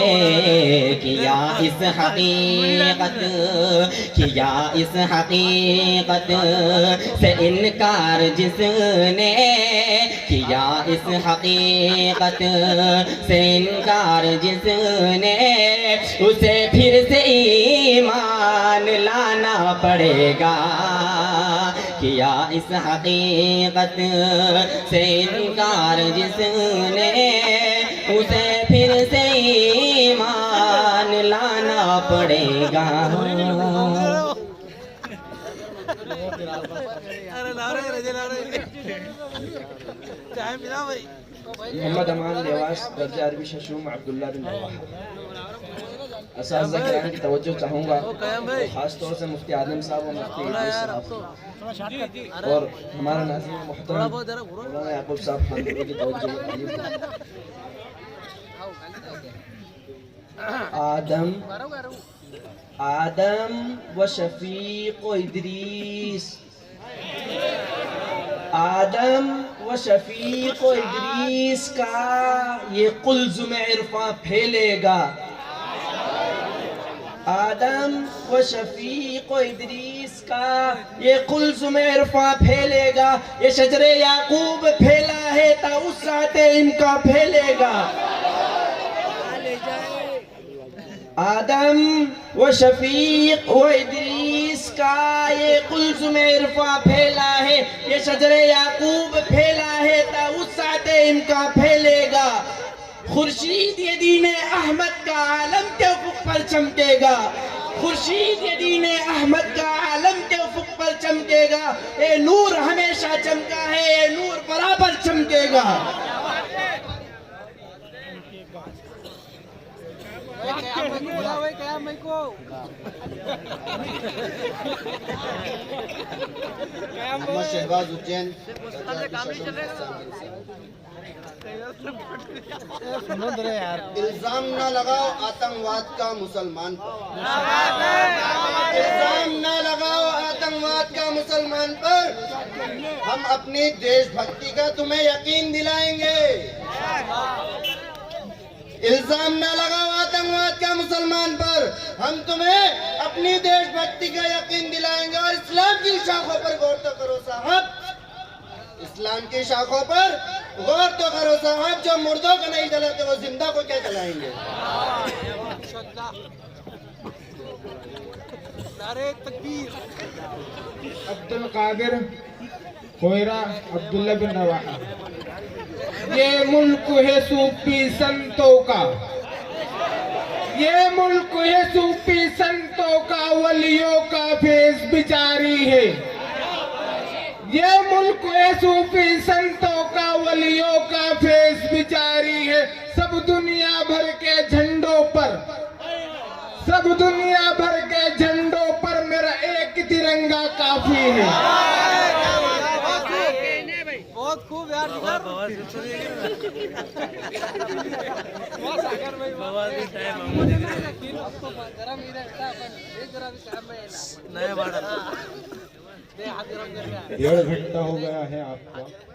किया इस हकीकत से इनकार जिसने किया इस हकीकत से इनकार जिसने उसे फिर से ईमान लाना पड़ेगा किया इस हकीकत से इनकार जिसने उसे फिर से ईमान लाना पड़ेगा मोहम्मद अमान लेवास दर्जा अरबी शशूम अब्दुल्ला बिन रवाहा असातिज़ा किराम की तवज्जो चाहूँगा ख़ास तौर से मुफ्ती आदम साहब और मुफ्ती इद्रीस साहब और हमारा नाज़िम मोहतरम मौलाना याकूब साहब खान की तवज्जो आदम व शफीक व इद्रीस आदम व शफीक व इद्रीस का ये कुल्ज़ुम इरफा फैलेगा आदम व शफीक व इद्रीस का ये कुल्ज़ुम इरफा फैलेगा ये शजरे याकूब फैला है ता उस राते इनका फैलेगा आदम व शफीक व इद्रीस का ये कुल्ज़ुम इरफा फैला है ये शजरे याकूब फैला है ता उस साते इनका फैलेगा खुर्शीद ये दीने अहमद का आलम के उफ़ुक़ पर चमकेगा खुर्शीद ये दीने अहमद का आलम के उफ़ुक़ पर चमकेगा ये नूर हमेशा चमका है ये नूर बराबर चमकेगा मोहम्मद शहबाज उज्जैन इल्जाम न लगाओ आतंकवाद का मुसलमान पर इल्जाम न लगाओ आतंकवाद का मुसलमान पर हम अपनी देशभक्ति का तुम्हें यकीन दिलाएंगे इल्जाम न लगाओ आतंकवाद का मुसलमान पर। हम तुम्हें अपनी देशभक्ति का यकीन दिलाएंगे। और इस्लाम की शाखों पर गौर तो करो साहब, इस्लाम की शाखों पर गौर तो करो साहब। जो मुर्दों को नहीं जलाते वो जिंदा को क्या जलाएंगे? अब्दुल कादिर खोयरा अब्दुल्ला बिन रवाहा। ये मुल्क है सूफी संतों का, ये मुल्क है सूफी संतों का, वलियों का फेस बिचारी है। ये मुल्क है सूफी संतों का, वलियों का फेस बिचारी है। सब दुनिया भर के झंडों पर, सब दुनिया भर के झंडों पर मेरा एक तिरंगा काफी है। बहुत खूब यार। डेढ़ घंटा हो गया है आपका।